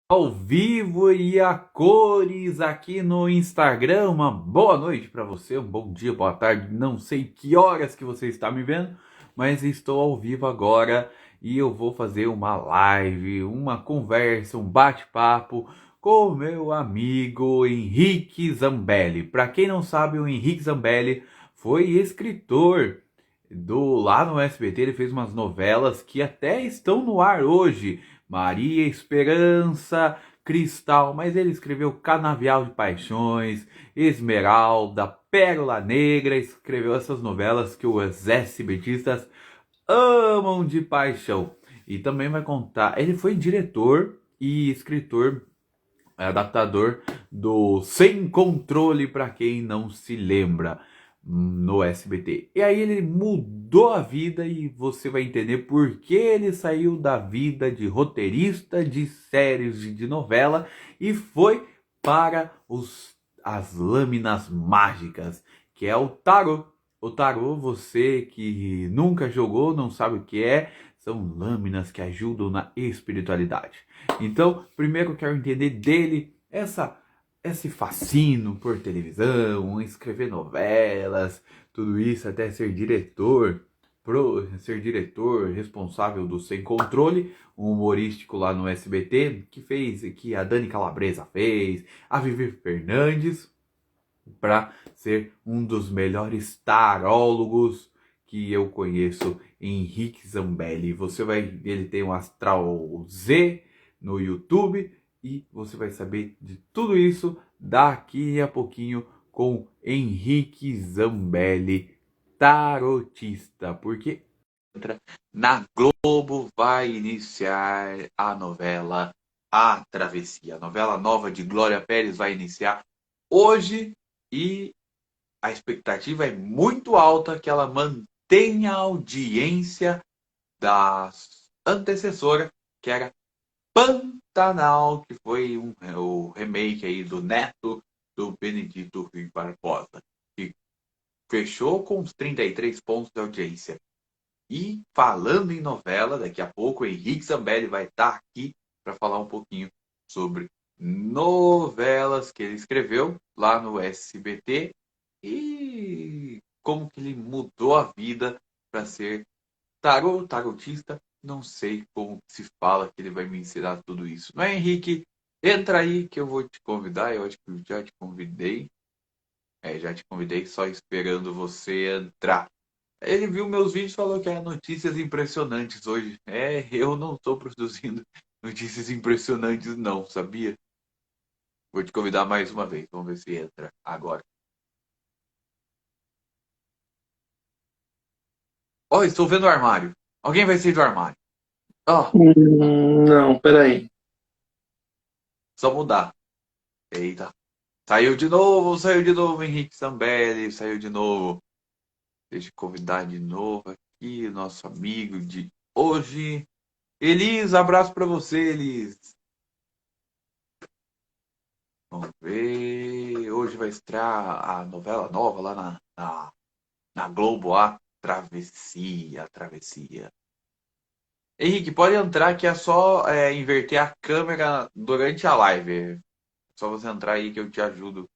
Ao vivo e a cores aqui no Instagram. Uma boa noite para você, um bom dia, boa tarde. Não sei que horas que você está me vendo, mas estou ao vivo agora e eu vou fazer uma live, uma conversa, um bate-papo com o meu amigo Henrique Zambelli. Para quem não sabe, o Henrique Zambelli foi escritor do lá no SBT. Ele fez umas novelas que até estão no ar hoje. Maria Esperança, Cristal, mas ele escreveu Canavial de Paixões, Esmeralda, Pérola Negra, escreveu essas novelas que os SBTistas amam de paixão. E também vai contar, ele foi diretor e escritor, adaptador do Sem Controle, para quem não se lembra, no SBT. E aí ele mudou a vida e você vai entender por que ele saiu da vida de roteirista de séries de novela e foi para as lâminas mágicas, que é o tarô. O tarô, você que nunca jogou, não sabe o que é, são lâminas que ajudam na espiritualidade. Então, primeiro eu quero entender dele esse fascínio por televisão, escrever novelas, tudo isso até ser diretor responsável do Sem Controle, um humorístico lá no SBT, que a Dani Calabresa fez, a Vivi Fernandes, para ser um dos melhores tarólogos que eu conheço, Henrique Zambelli. Ele tem um Astral Z no YouTube e você vai saber de tudo isso daqui a pouquinho com Henrique Zambelli, tarotista, porque na Globo vai iniciar a novela A Travessia. A novela nova de Glória Pérez vai iniciar hoje e a expectativa é muito alta que ela mantenha a audiência da antecessora, que era Pantanal, que foi o remake aí do Neto do Benedito Rui Barbosa, que fechou com os 33 pontos de audiência. E falando em novela, daqui a pouco o Henrique Zambelli vai estar aqui para falar um pouquinho sobre novelas que ele escreveu lá no SBT e como que ele mudou a vida para ser tarotista. Não sei como se fala que ele vai me ensinar tudo isso. Não é, Henrique? Entra aí que eu vou te convidar. Eu acho que eu já te convidei. Já te convidei, só esperando você entrar. Ele viu meus vídeos e falou que é notícias impressionantes hoje. Eu não estou produzindo notícias impressionantes, não, sabia? Vou te convidar mais uma vez. Vamos ver se entra agora. Ó, estou vendo o armário. Alguém vai sair do armário. Ó, Não, peraí. só mudar. Eita. Saiu de novo, Henrique Zambelli, saiu de novo. Deixa eu convidar de novo aqui, nosso amigo de hoje. Elis, abraço pra você, Elis. Vamos ver. Hoje vai estrear a novela nova lá na Globo, a Travessia, a Travessia. Henrique, pode entrar que é só inverter a câmera durante a live. É só você entrar aí que eu te ajudo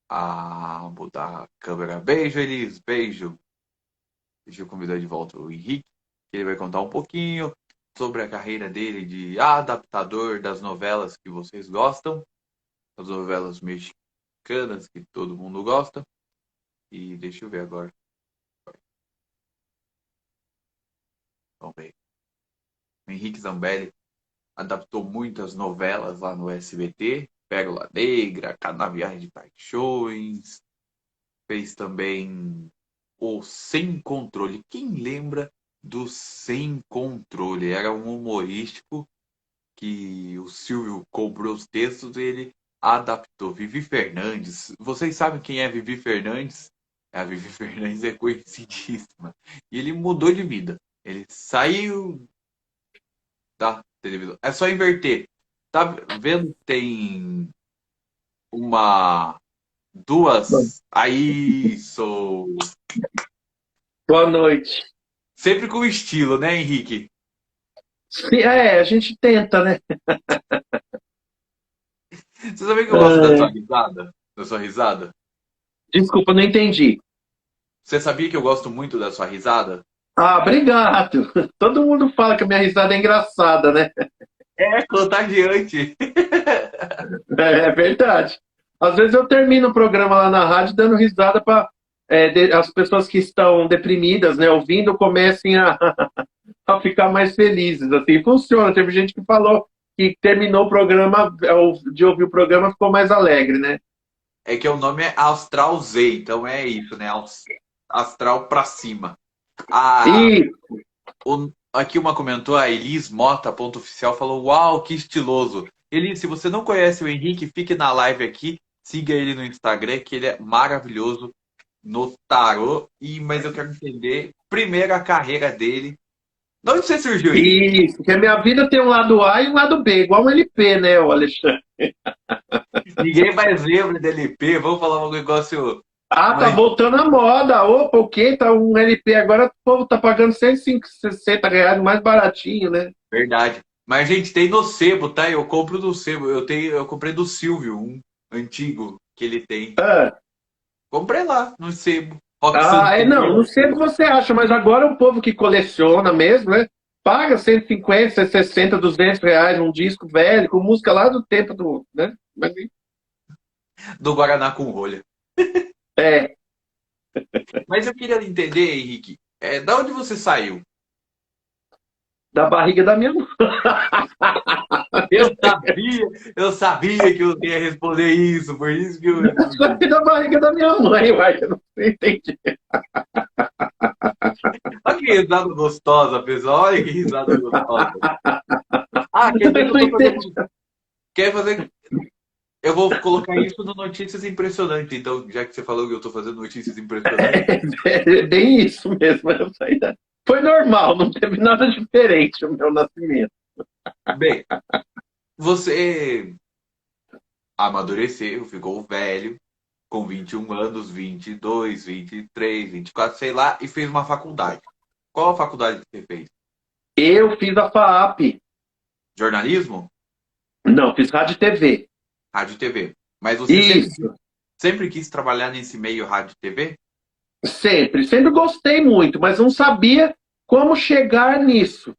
a mudar a câmera. Beijo, Elis, beijo. Deixa eu convidar de volta o Henrique, que ele vai contar um pouquinho sobre a carreira dele de adaptador das novelas que vocês gostam, as novelas mexicanas que todo mundo gosta. E deixa eu ver agora. Vamos ver. O Henrique Zambelli adaptou muitas novelas lá no SBT. Pérola Negra, Canaviais de Paixões. Fez também o Sem Controle. Quem lembra do Sem Controle? Era um humorístico que o Silvio comprou os textos e ele adaptou. Vivi Fernandes. Vocês sabem quem é Vivi Fernandes? A Vivi Fernandes é conhecidíssima. E ele mudou de vida. Ele saiu da televisão. É só inverter. Tá vendo? Tem uma, duas. Aí, sou. Boa noite. Sempre com estilo, né, Henrique? A gente tenta, né? Você sabia que eu gosto da sua risada? Da sua risada? Desculpa, não entendi. Você sabia que eu gosto muito da sua risada? Ah, obrigado. Todo mundo fala que a minha risada é engraçada, né? É contagiante. É verdade. Às vezes eu termino o programa lá na rádio dando risada para as pessoas que estão deprimidas, né, ouvindo, comecem a ficar mais felizes. Assim, funciona. Teve gente que falou que terminou o programa, de ouvir o programa, ficou mais alegre, né? É que o nome é Astral Z, então é isso, né? Astral pra cima. A, E aqui uma comentou, a Elis Mota, ponto oficial, falou: Uau, que estiloso. Elis, se você não conhece o Henrique, fique na live aqui, siga ele no Instagram, que ele é maravilhoso no tarô. Mas eu quero entender primeiro a carreira dele. De onde você surgiu, Henrique? isso, porque a minha vida tem um lado A e um lado B, igual um LP, né, o Alexandre? Ninguém mais lembra do LP. Vamos falar um negócio Ah, tá mais voltando a moda. Opa, o quê? Tá um LP agora, o povo tá pagando R$ 160, mais baratinho, né? verdade. Mas, gente, tem no sebo, tá? Eu compro do sebo. Eu comprei do Silvio, um antigo que ele tem. Ah, Comprei lá no sebo. Rock não, Santeiro. não sei o que você acha, mas agora o povo que coleciona mesmo, né? Paga 150, 60, R$ 200 um disco velho, com música lá do tempo do, né? Mas, Do Guaraná com rolha. é, Mas eu queria entender, Henrique, da onde você saiu? da barriga da minha mãe. Eu sabia que eu ia responder isso, por isso que eu respondi. Da barriga da minha mãe, uai, eu não entendi. Olha que risada gostosa, pessoal. Olha que risada gostosa. Ah, quer dizer que Eu eu não tô entendi. fazendo. Quer fazer. Eu vou colocar isso no Notícias Impressionantes, então, já que você falou que eu tô fazendo notícias impressionantes. É bem isso mesmo. Foi normal, não teve nada diferente o meu nascimento. Bem, você amadureceu, ficou velho, com 21 anos, 22, 23, 24, sei lá, e fez uma faculdade. Qual a faculdade que você fez? Eu fiz a FAAP. Jornalismo? Não, fiz rádio e TV. Rádio e TV. Mas você Isso, sempre quis trabalhar nesse meio rádio e TV? sempre. Sempre gostei muito, mas não sabia como chegar nisso,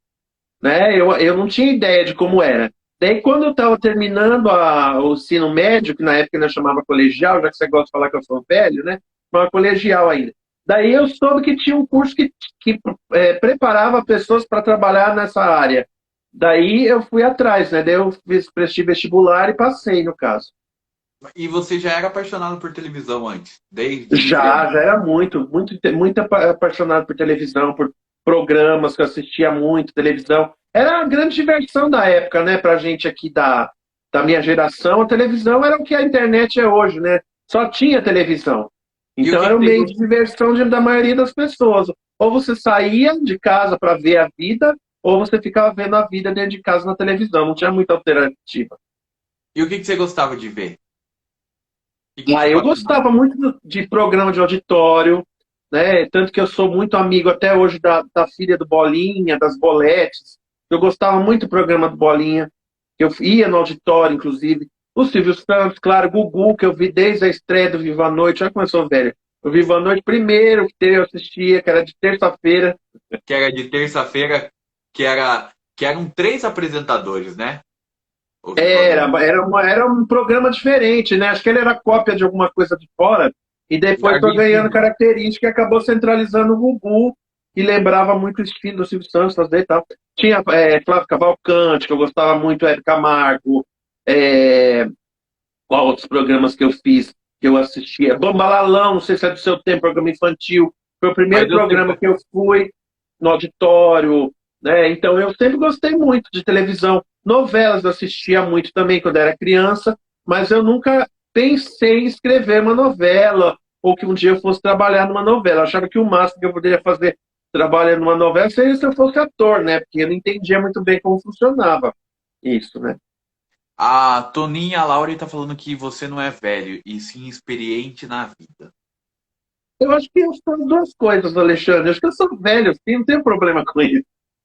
né? Eu não tinha ideia de como era. Daí, quando eu estava terminando o ensino médio, que na época ainda chamava colegial, já que você gosta de falar que eu sou velho, né? Chamava colegial ainda. Daí eu soube que tinha um curso que preparava pessoas para trabalhar nessa área. Daí eu fui atrás, né? Daí eu prestei vestibular e passei, no caso. E você já era apaixonado por televisão antes, desde Já criança. era muito apaixonado por televisão, por programas que eu assistia muito, televisão. Era a grande diversão da época, né? Pra gente aqui da minha geração, a televisão era o que a internet é hoje, né? Só tinha televisão. E o Então que, era que o você meio de diversão da maioria das pessoas. Ou você saía de casa para ver a vida, ou você ficava vendo a vida dentro de casa na televisão. Não tinha muita alternativa. E o que você gostava de ver? O que te Ah, eu fascinava? gostava muito de programa de auditório, né? Tanto que eu sou muito amigo até hoje da filha do Bolinha, das Boletes. Eu gostava muito do programa do Bolinha. Eu ia no auditório, inclusive. O Silvio Santos, claro, Gugu, que eu vi desde a estreia do Viva a Noite. Já começou, velho. O Viva a Noite, primeiro que eu assistia, que era de terça-feira. Que era de terça-feira, que eram três apresentadores, né? O Viva a Noite. Era um programa diferente, né? Acho que ele era cópia de alguma coisa de fora, e Da depois foi ganhando Argentina. característica e acabou centralizando o Gugu, que lembrava muito o estilo do Silvio Santos, fazer e tal. Tinha Flávio Cavalcante, que eu gostava muito, Hebe Camargo, é, qual outros programas que eu fiz, que eu assistia. Bambalalão, não sei se é do seu tempo, programa infantil. Foi o Mas primeiro eu sei. programa que eu fui no auditório, né? Então eu sempre gostei muito de televisão. Novelas eu assistia muito também quando era criança, mas eu nunca pensei em escrever uma novela ou que um dia eu fosse trabalhar numa novela. Eu achava que o máximo que eu poderia fazer trabalhando numa novela seria se eu fosse ator, né? Porque eu não entendia muito bem como funcionava isso, né? A Toninha Laura está falando que você não é velho, e sim experiente na vida. Eu acho que eu sou as duas coisas, Alexandre. Eu acho que eu sou velho, sim, não tenho problema com isso.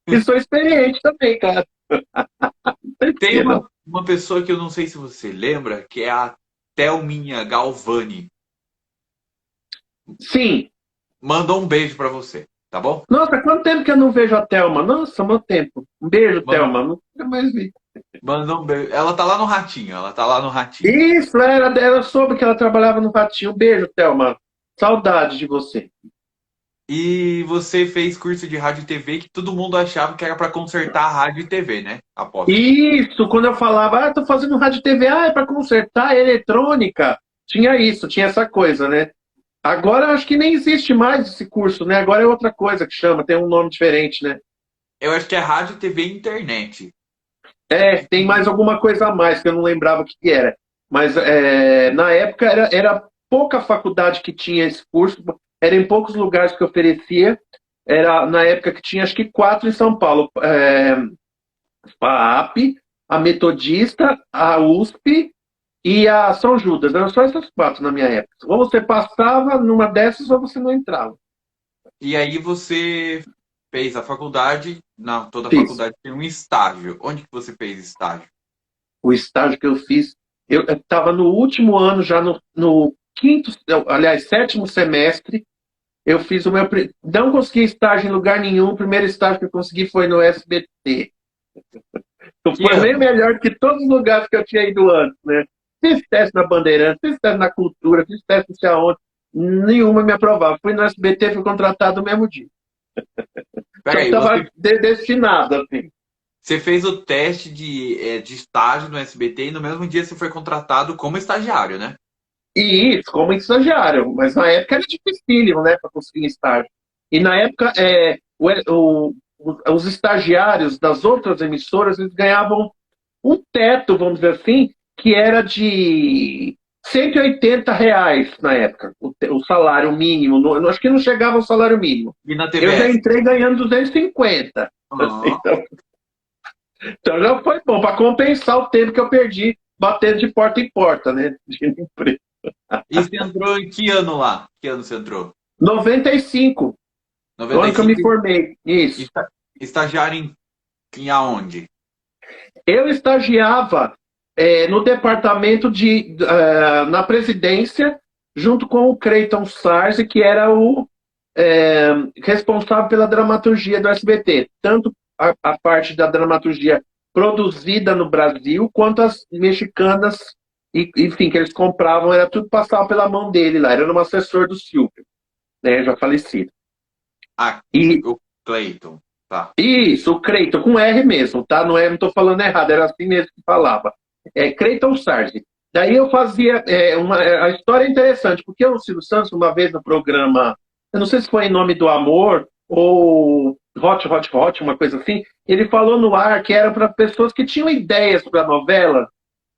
E sou experiente também, cara. Não sei por Tem que uma, não. uma pessoa que eu não sei se você lembra, que é a Thelminha Galvani. Sim. Mandou um beijo pra você, tá bom? Nossa, quanto tempo que eu não vejo a Thelma? Nossa, muito tempo. Um beijo, Man- Thelma. Nunca mais vi. Mandou um beijo. Ela tá lá no Ratinho, ela tá lá no Ratinho. Isso, ela soube que ela trabalhava no Ratinho. Um beijo, Thelma. Saudade de você. E você fez curso de rádio e TV que todo mundo achava que era pra consertar a rádio e TV, né? Aposto. Isso, quando eu falava, tô fazendo rádio e TV, é para consertar eletrônica. Tinha isso, tinha essa coisa, né? Agora acho que nem existe mais esse curso, né? Agora é outra coisa que chama, tem um nome diferente, né? Eu acho que é rádio, TV e internet. É, tem mais alguma coisa a mais que eu não lembrava o que era. Mas na época era pouca faculdade que tinha esse curso, era em poucos lugares que oferecia. Era na época que tinha acho que quatro em São Paulo. A AP, a Metodista, a USP e a São Judas. Eram só essas quatro na minha época. Ou você passava numa dessas ou você não entrava. E aí você fez a faculdade, não, toda Fiz. faculdade tem um estágio. Onde que você fez estágio? O estágio que eu fiz, eu estava no último ano, já no quinto, aliás, sétimo semestre. Eu fiz o meu. Não consegui estágio em lugar nenhum. O primeiro estágio que eu consegui foi no SBT. Que Foi bem ano? melhor que todos os lugares que eu tinha ido antes, né? Fiz teste na Bandeirantes, fiz teste na Cultura, fiz teste não sei aonde. Nenhuma me aprovava. Fui no SBT, fui contratado no mesmo dia. Então Peraí, estava destinado, assim. você fez o teste de estágio no SBT e no mesmo dia você foi contratado como estagiário, né? E isso, como estagiário. Mas na época era dificílimo, né, para conseguir estágio. E na época, os estagiários das outras emissoras, eles ganhavam um teto, vamos dizer assim, que era de R$ 180 na época, o salário mínimo. Acho que não chegava ao salário mínimo. E na Eu já TVS? entrei ganhando 250. Assim, Ah. então já foi bom, para compensar o tempo que eu perdi batendo de porta em porta, né? De emprego. E você entrou em que ano lá? Que ano você entrou? 95, o ano que eu me 95 formei. Isso. estagiário em aonde? Eu estagiava no departamento na presidência, junto com o Creighton Sarzi, que era o responsável pela dramaturgia do SBT. Tanto a parte da dramaturgia produzida no Brasil, quanto as mexicanas, enfim, que eles compravam, era tudo passava pela mão dele lá. Era um assessor do Silvio, né, já falecido. Ah, E o Clayton. Tá. isso, o Creighton, com R mesmo, tá? Não estou falando errado, era assim mesmo que falava. Creighton Sargent. Daí eu fazia a história é interessante, porque o Silvio Santos, uma vez no programa, eu não sei se foi Em Nome do Amor ou Hot, Hot, Hot, uma coisa assim, ele falou no ar que era para pessoas que tinham ideias para a novela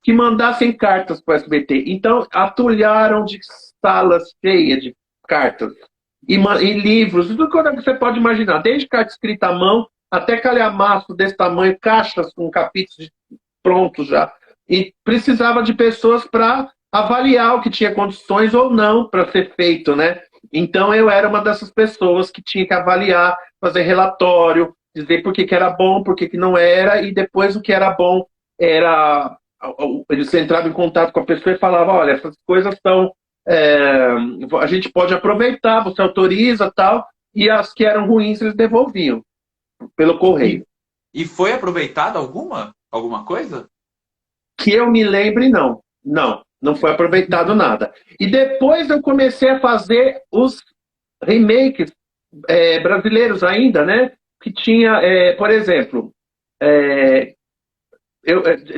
que mandassem cartas para o SBT. Então, atulharam de salas cheias de cartas e livros, tudo que você pode imaginar, desde carta escrita à mão até calhamaço desse tamanho, caixas com capítulos prontos já. E precisava de pessoas para avaliar o que tinha condições ou não para ser feito, né? Então eu era uma dessas pessoas que tinha que avaliar, fazer relatório, dizer por que era bom, por que não era, e depois o que era bom era. Eles entravam em contato com a pessoa e falavam: olha, essas coisas estão a gente pode aproveitar, você autoriza tal, e as que eram ruins eles devolviam pelo E, correio. e foi aproveitada alguma coisa? Que eu me lembre, não. Não foi aproveitado nada. E depois eu comecei a fazer os remakes brasileiros ainda, né? Que tinha, por exemplo,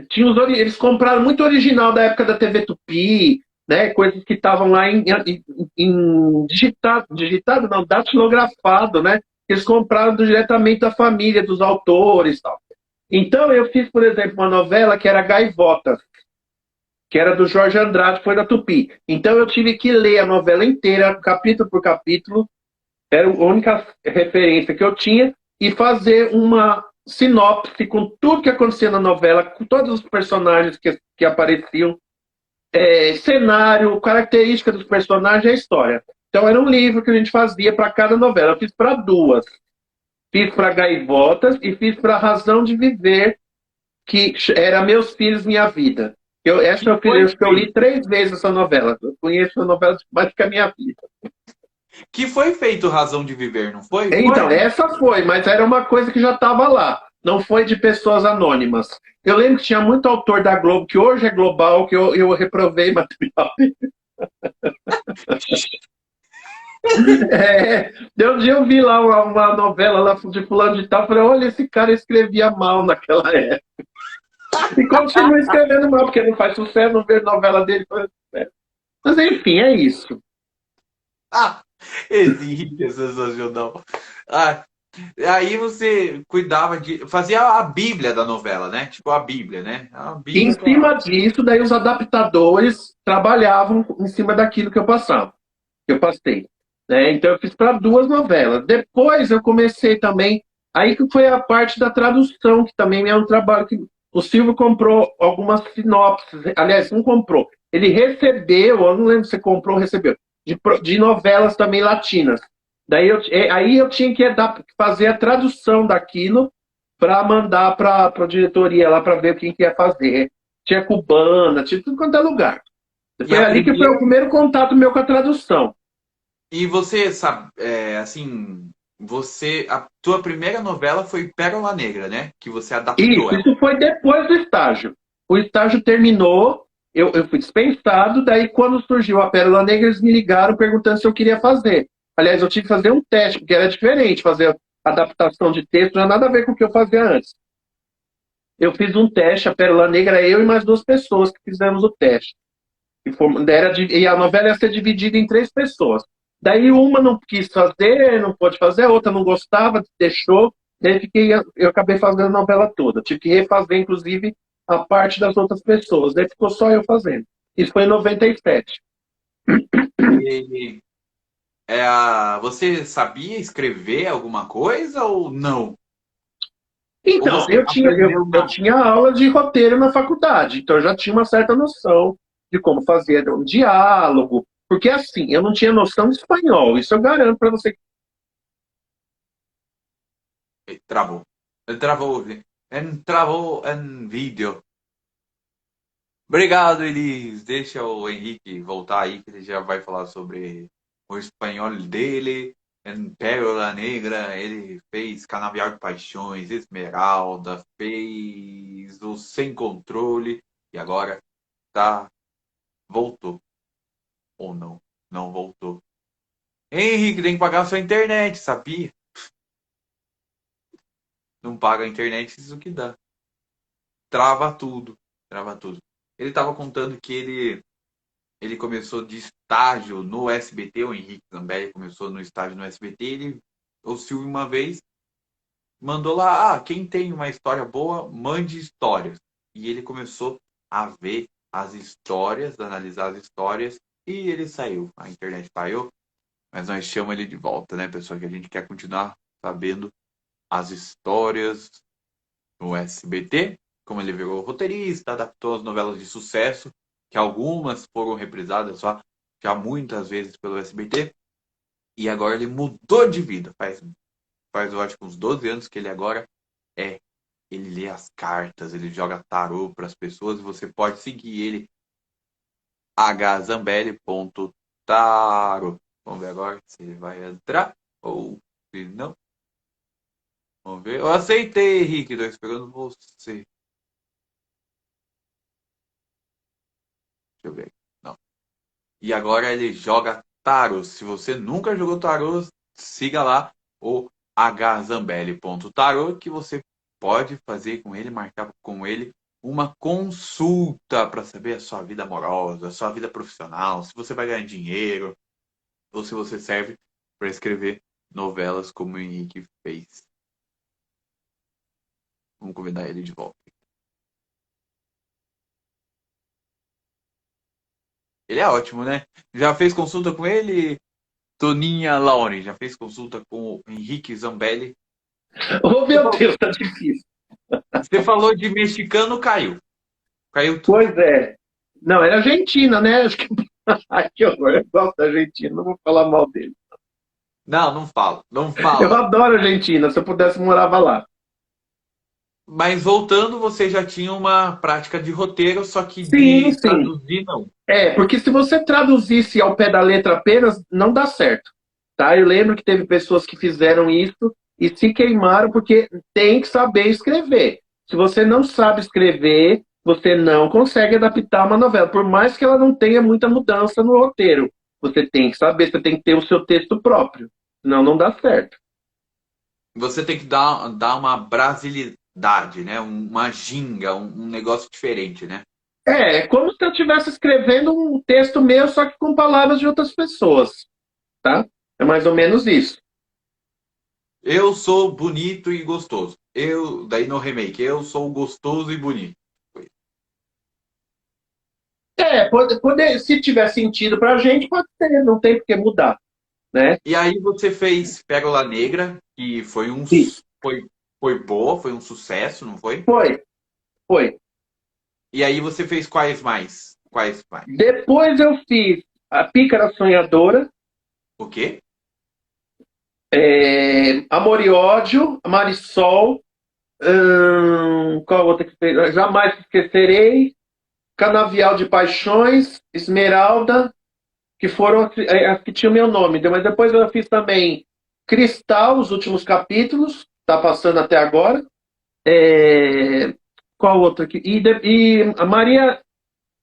tinha eles compraram muito original da época da TV Tupi, né? Coisas que estavam lá em digitado não, datilografado, né? Eles compraram diretamente da família, dos autores e tal. Então eu fiz, por exemplo, uma novela que era Gaivotas, que era do Jorge Andrade, que foi da Tupi. Então eu tive que ler a novela inteira, capítulo por capítulo, era a única referência que eu tinha, e fazer uma sinopse com tudo que acontecia na novela, com todos os personagens que apareciam, cenário, característica dos personagens e a história. Então era um livro que a gente fazia para cada novela. Eu fiz para duas. Fiz para Gaivotas e fiz para Razão de Viver, que era Meus Filhos, Minha Vida. Essa eu li 3 vezes essa novela. Eu conheço a novela mais que a minha vida. Que foi feito Razão de Viver, não foi? Então, essa foi, mas era uma coisa que já estava lá. Não foi de pessoas anônimas. Eu lembro que tinha muito autor da Globo, que hoje é global, que eu reprovei material. Um dia eu vi lá uma novela lá de fulano de tal, falei, olha, esse cara escrevia mal naquela época. E continua escrevendo mal, porque não faz sucesso, não vê novela dele. Mas enfim, é isso. Ah, esse Henrique é sensacional. Ah, aí você cuidava de. Fazia a Bíblia da novela, né? Tipo a Bíblia, né? A E em Bíblia cima disso, daí os adaptadores trabalhavam em cima daquilo que eu passava, que eu passei. Né? Então eu fiz para 2 novelas. Depois eu comecei também, aí que foi a parte da tradução, que também é um trabalho que o Silvio comprou algumas sinopses. Aliás, não comprou. Ele recebeu, eu não lembro se comprou ou recebeu, de novelas também latinas. Aí eu tinha que fazer a tradução daquilo para mandar para a diretoria lá para ver o que ia fazer. Tinha cubana, tinha tudo quanto é lugar. e Foi a ali que foi o primeira. primeiro contato meu com a tradução. E você sabe, assim, a tua primeira novela foi Pérola Negra, né? Que você adaptou ela. Isso foi depois do estágio. O estágio terminou, eu fui dispensado, daí quando surgiu a Pérola Negra, eles me ligaram perguntando se eu queria fazer. Aliás, eu tive que fazer um teste, porque era diferente fazer adaptação de texto, não tinha nada a ver com o que eu fazia antes. Eu fiz um teste, a Pérola Negra, eu e mais 2 pessoas que fizemos o teste. E a novela ia ser dividida em 3 pessoas. Daí uma não quis fazer, não pôde fazer, a outra não gostava, deixou. Daí eu acabei fazendo a novela toda. Tive que refazer, inclusive, a parte das outras pessoas. Daí ficou só eu fazendo. Isso foi em 97. E você sabia escrever alguma coisa ou não? Ou Então, você aprendeu eu na. tinha aula de roteiro na faculdade, então eu já tinha uma certa noção de como fazer um diálogo. Porque assim, eu não tinha noção de espanhol, isso eu garanto para você. Travou. Travou. Travou em vídeo. Obrigado, Elis. Deixa o Henrique voltar aí, que ele já vai falar sobre o espanhol dele. Em Pérola Negra, ele fez Canavial de Paixões, Esmeralda, fez o Sem Controle e agora tá. Voltou. Ou não? Não voltou. Henrique, tem que pagar a sua internet, sabia? Não paga a internet, isso que dá. Trava tudo. Trava tudo. Ele estava contando que ele começou de estágio no SBT, o Henrique Zambelli começou no estágio no SBT, o Silvio uma vez mandou lá, quem tem uma história boa, mande histórias. E ele começou a ver as histórias, analisar as histórias, e ele saiu. A internet parou, mas nós chamamos ele de volta, né, pessoal? Que a gente quer continuar sabendo as histórias no SBT, como ele virou roteirista, adaptou as novelas de sucesso, que algumas foram reprisadas só já muitas vezes pelo SBT, e agora ele mudou de vida. Faz eu acho, uns 12 anos que ele agora é. Ele lê as cartas, ele joga tarô para as pessoas, e você pode seguir ele, hzambelli.tarot. Vamos ver agora se ele vai entrar ou se não. Vamos ver. Eu aceitei, Henrique, estou esperando você. Deixa eu ver. Não. E agora ele joga tarô. Se você nunca jogou tarô, siga lá o hzambelli.tarot que você pode fazer com ele, marcar com ele uma consulta para saber a sua vida amorosa, a sua vida profissional, se você vai ganhar dinheiro ou se você serve para escrever novelas como o Henrique fez. Vamos convidar ele de volta. Ele é ótimo, né? Já fez consulta com ele, Toninha Lauri? Já fez consulta com o Henrique Zambelli? Oh, meu Deus, tá difícil. Você falou de mexicano, caiu. Caiu tudo. Pois é. Não, era Argentina, né? Acho que... Ai, que horror. Eu gosto da Argentina, não vou falar mal dele. Não, não fala. Não Eu fala. adoro a Argentina, se eu pudesse morava lá. Mas voltando, você já tinha uma prática de roteiro, só que Sim, de sim. traduzir, não. Porque se você traduzisse ao pé da letra apenas, não dá certo. Tá? Eu lembro que teve pessoas que fizeram isso e se queimaram porque tem que saber escrever. Se você não sabe escrever, você não consegue adaptar uma novela, por mais que ela não tenha muita mudança no roteiro. Você tem que saber, você tem que ter o seu texto próprio. Senão não dá certo. Você tem que dar uma brasilidade, né? Uma ginga, um negócio diferente, né? É como se eu estivesse escrevendo um texto meu, só que com palavras de outras pessoas, tá? É mais ou menos isso. Eu sou bonito e gostoso. Daí no remake, eu sou gostoso e bonito. Se tiver sentido pra gente, pode ter, não tem por que mudar, né? E aí você fez Pérola Negra, que foi E foi, foi boa, foi um sucesso, não foi? foi, foi. E aí você fez quais mais? Quais mais? Depois eu fiz a Pícara Sonhadora, O quê? Amor e Ódio, Marisol, qual outra que fez? Jamais Esquecerei, Canavial de Paixões, Esmeralda, que foram as que tinham meu nome. Mas depois eu fiz também Cristal, os últimos capítulos, está passando até agora. É, qual outra aqui? E a Maria,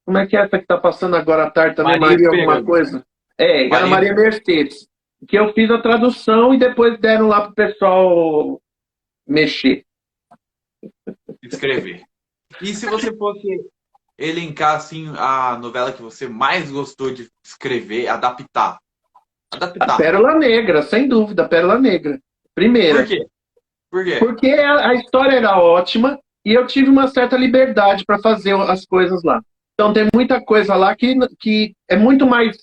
como é que é essa que está passando agora à tarde também? Maria Maria alguma Esperança. coisa? Era Maria Maria Mercedes. Que eu fiz a tradução e depois deram lá para o pessoal mexer. escrever. E se você fosse elencar assim a novela que você mais gostou de escrever, adaptar? A Adaptar. Pérola Negra, sem dúvida, a Pérola Negra. Por Primeira. quê? Por quê? Porque a história era ótima e eu tive uma certa liberdade para fazer as coisas lá. Então tem muita coisa lá que é muito mais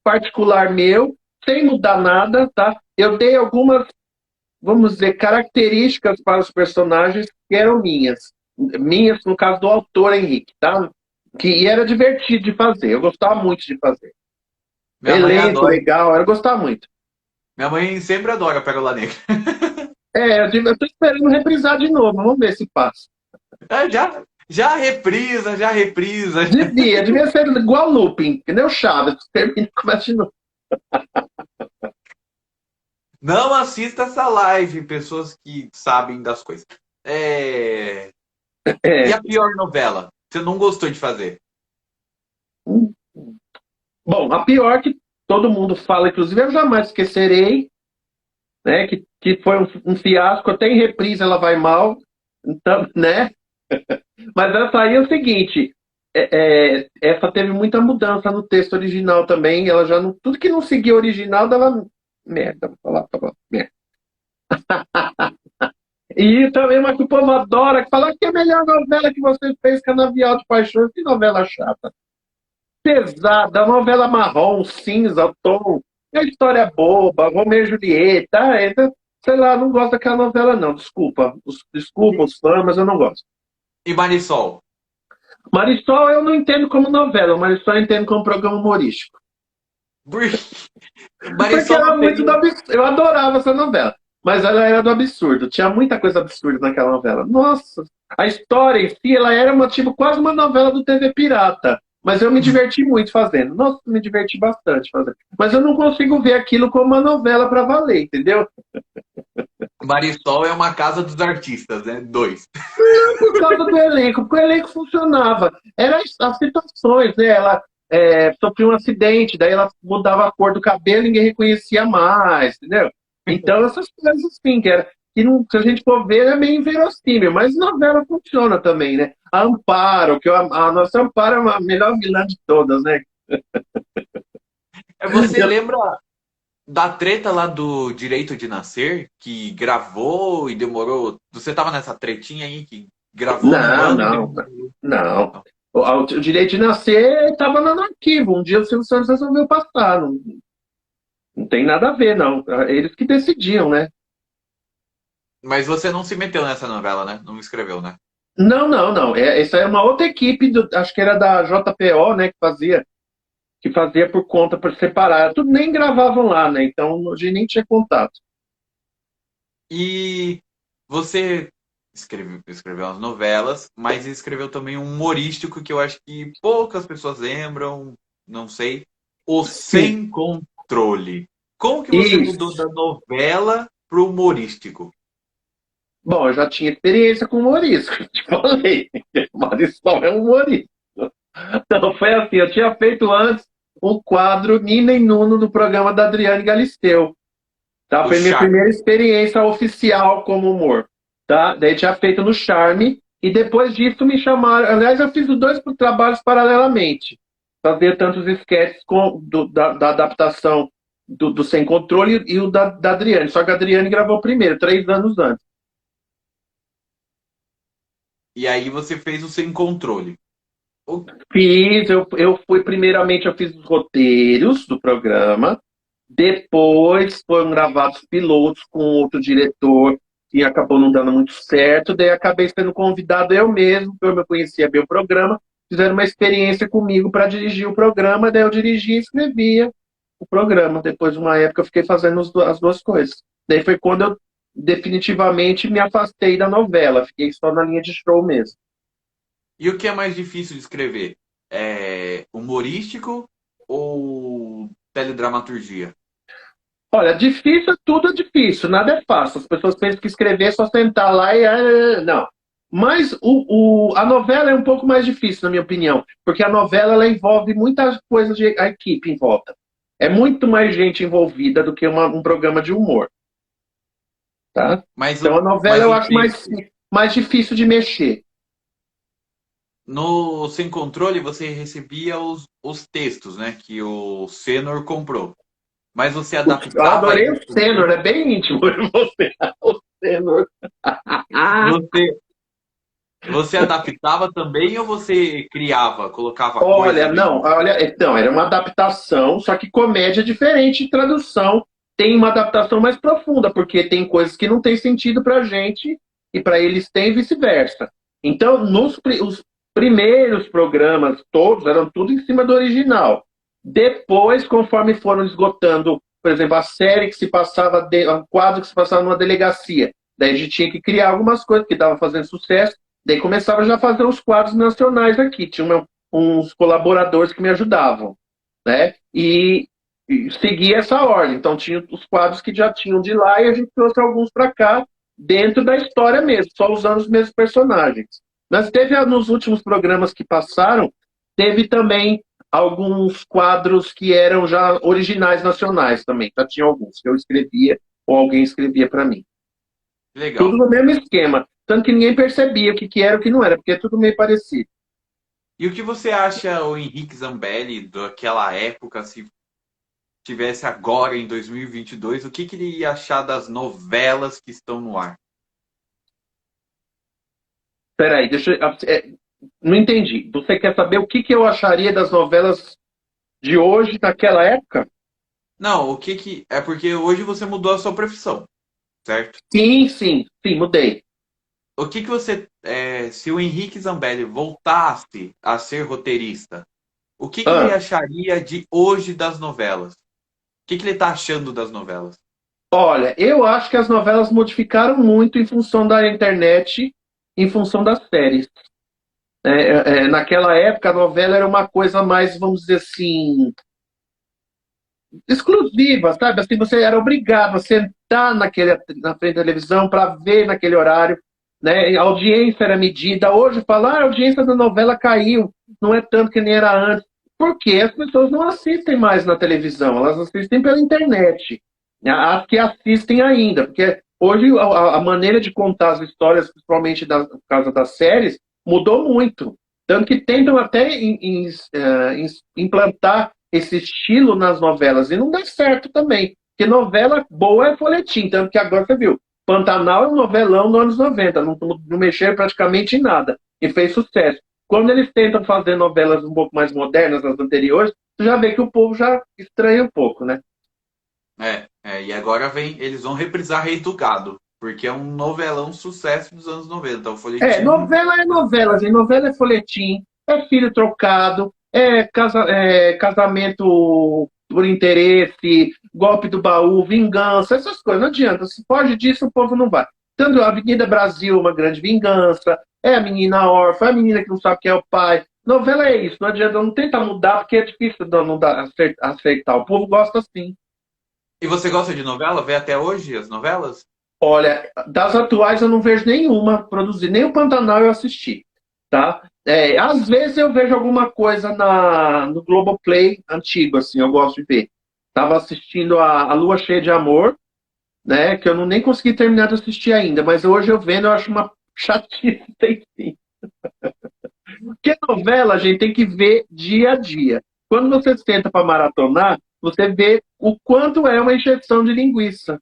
particular meu, sem mudar nada, tá? Eu dei algumas, vamos dizer, características para os personagens que eram minhas. Minhas, no caso do autor Henrique, tá? E era divertido de fazer, eu gostava muito de fazer. Minha mãe Elenco adora. legal, eu gostava muito. Minha mãe sempre adora Pérola Negra. Eu tô esperando reprisar de novo, vamos ver se passa. É, já reprisa, já reprisa. Devia ser igual looping, que nem o Chaves, termina e começa de novo. Não assista essa live, pessoas que sabem das coisas. É... E É. a pior novela? Você não gostou de fazer? Bom, a pior que todo mundo fala, inclusive eu jamais esquecerei, né? Que foi um fiasco, até em reprise ela vai mal, então, né? Mas essa aí é o seguinte, essa teve muita mudança no texto original também, ela já não, tudo que não seguia o original dava merda, vou falar merda. E também uma que o povo adora, que fala que é a melhor novela que você fez, Canavial de Paixões, que novela chata. Pesada, novela marrom, cinza, tom, é história boba, Romeu e Julieta, sei lá, não gosto daquela novela não, desculpa. Desculpa os fãs, mas eu não gosto. E Marisol? Marisol eu não entendo como novela, Marisol eu entendo como programa humorístico. Por- Porque Marisol era não muito do teria. absurdo, eu adorava essa novela, mas ela era do absurdo, tinha muita coisa absurda naquela novela. Nossa, a história em si, ela era tipo, quase uma novela do TV Pirata. Mas eu me diverti muito fazendo. Nossa, me diverti bastante fazendo. Mas eu não consigo ver aquilo como uma novela para valer, entendeu? Marisol é uma casa dos artistas, né? Dois. Por causa do elenco, porque o elenco funcionava. Eram as situações, né? Ela sofreu um acidente, daí ela mudava a cor do cabelo, ninguém reconhecia mais, entendeu? Então, essas coisas assim, que não, se a gente for ver, é meio inverossímil, mas novela funciona também, né? A Amparo, a nossa Amparo é a melhor vilã de todas, né? Você lembra da treta lá do Direito de Nascer, que gravou e demorou. Você tava nessa tretinha aí que gravou num Não, ano e não, demorou. não. O direito de nascer estava lá no arquivo. Um dia o Silvio Santos resolveu passar. Não, não tem nada a ver, não. Eles que decidiam, né? Mas você não se meteu nessa novela, né? Não escreveu, né? Não, não, não. Essa é uma outra equipe, acho que era da JPO, né? Que fazia por conta, por separar. Tudo nem gravavam lá, né? Então a gente nem tinha contato. E você escreveu as novelas, mas escreveu também um humorístico que eu acho que poucas pessoas lembram, não sei. O Sim, Sem Controle. Como que você mudou isso. da novela pro humorístico? Bom, eu já tinha experiência com humorista, eu te falei. Marisol é um humorista. Então, foi assim, eu tinha feito antes o quadro Nina e Nuno do programa da Adriane Galisteu. Tá? O Foi minha Charme. primeira experiência oficial como humor. Tá? Daí tinha feito no Charme, e depois disso me chamaram. Aliás, eu fiz os dois trabalhos paralelamente. Fazia tantos esquetes da adaptação do Sem Controle e o da Adriane. Só que a Adriane gravou primeiro, 3 anos antes. E aí você fez o Sem Controle. O- Eu fui primeiramente, eu fiz os roteiros do programa, depois foram gravados pilotos com outro diretor e acabou não dando muito certo, daí acabei sendo convidado eu mesmo, porque eu conhecia bem o programa, fizeram uma experiência comigo para dirigir o programa, daí eu dirigia e escrevia o programa. Depois de uma época eu fiquei fazendo as duas coisas. Daí foi quando eu definitivamente me afastei da novela, fiquei só na linha de show mesmo. E o que é mais difícil de escrever? É humorístico ou teledramaturgia? Olha, difícil, tudo é difícil, nada é fácil. As pessoas pensam que escrever é só sentar lá e. Não. Mas a novela é um pouco mais difícil, na minha opinião, porque a novela ela envolve muitas coisas de a equipe em volta. É muito mais gente envolvida do que um programa de humor, tá? Mas Então a novela mas eu o acho texto. mais difícil de mexer. No Sem Controle, você recebia os textos, né? Que o Senor comprou. Mas você Eu adaptava adorei o isso Senhor, também? é bem íntimo de você. O Senhor. Você, você adaptava também ou você criava, colocava Olha, coisas não, dentro? olha, então, era uma adaptação, só que comédia é diferente de tradução. Tem uma adaptação mais profunda, porque tem coisas que não têm sentido pra gente e para eles tem e vice-versa. Então, os primeiros programas todos eram tudo em cima do original. Depois, conforme foram esgotando, por exemplo, a série que se passava, um quadro que se passava numa delegacia, daí a gente tinha que criar algumas coisas que estavam fazendo sucesso, daí começava já a fazer os quadros nacionais aqui. Tinha uns colaboradores que me ajudavam, né? E seguia essa ordem. Então tinha os quadros que já tinham de lá e a gente trouxe alguns para cá dentro da história mesmo, só usando os mesmos personagens. Mas teve nos últimos programas que passaram, teve também alguns quadros que eram já originais nacionais também. Já tinha alguns que eu escrevia ou alguém escrevia para mim. Tudo Legal. no mesmo esquema, tanto que ninguém percebia o que era e o que não era, porque é tudo meio parecido. E o que você acha o Henrique Zambelli daquela época, se tivesse agora em 2022, o que, que ele ia achar das novelas que estão no ar? Peraí, não entendi. Você quer saber o que eu acharia das novelas de hoje, naquela época? Não, o que que. É porque hoje você mudou a sua profissão, certo? Sim, sim, sim, mudei. O que que você. Se o Henrique Zambelli voltasse a ser roteirista, o que que ele Ah, acharia de hoje das novelas? O que que ele tá achando das novelas? olha, eu acho que as novelas modificaram muito em função da internet, em função das séries. Naquela época, a novela era uma coisa mais, vamos dizer assim, exclusiva, sabe? Assim, você era obrigado a sentar na frente da televisão para ver naquele horário, né? A audiência era medida. Hoje, falar a audiência da novela caiu, não é tanto que nem era antes. Porque as pessoas não assistem mais na televisão, elas assistem pela internet. As que assistem ainda, porque hoje a maneira de contar as histórias, principalmente por causa das séries, mudou muito. Tanto que tentam até implantar esse estilo nas novelas. E não dá certo também. Porque novela boa é folhetim. Tanto que agora você viu. Pantanal é um novelão dos anos 90. Não mexeram praticamente em nada. E fez sucesso. Quando eles tentam fazer novelas um pouco mais modernas, as anteriores, você já vê que o povo já estranha um pouco, né? E agora eles vão reprisar Reis do Gado, porque é um novelão sucesso dos anos 90. O folhetim. Novela é novela, gente. Novela é folhetim, é filho trocado, é casamento por interesse, golpe do baú, vingança, essas coisas. Não adianta. Se foge disso, o povo não vai. Tanto a Avenida Brasil, Uma Grande Vingança, é a menina órfã, é a menina que não sabe quem é o pai. Novela é isso, não adianta, não tenta mudar, porque é difícil não dar, aceitar. O povo gosta assim. E você gosta de novela? Vê até hoje as novelas? Olha, das atuais eu não vejo nenhuma produzir, nem o Pantanal eu assisti, tá? Às vezes eu vejo alguma coisa no Globoplay antigo, assim, eu gosto de ver. Tava assistindo a Lua Cheia de Amor, né? Que eu não nem consegui terminar de assistir ainda, mas hoje eu vendo eu acho uma chatice, sim. Porque novela a gente tem que ver dia a dia. Quando você senta para maratonar, você vê o quanto é uma injeção de linguiça,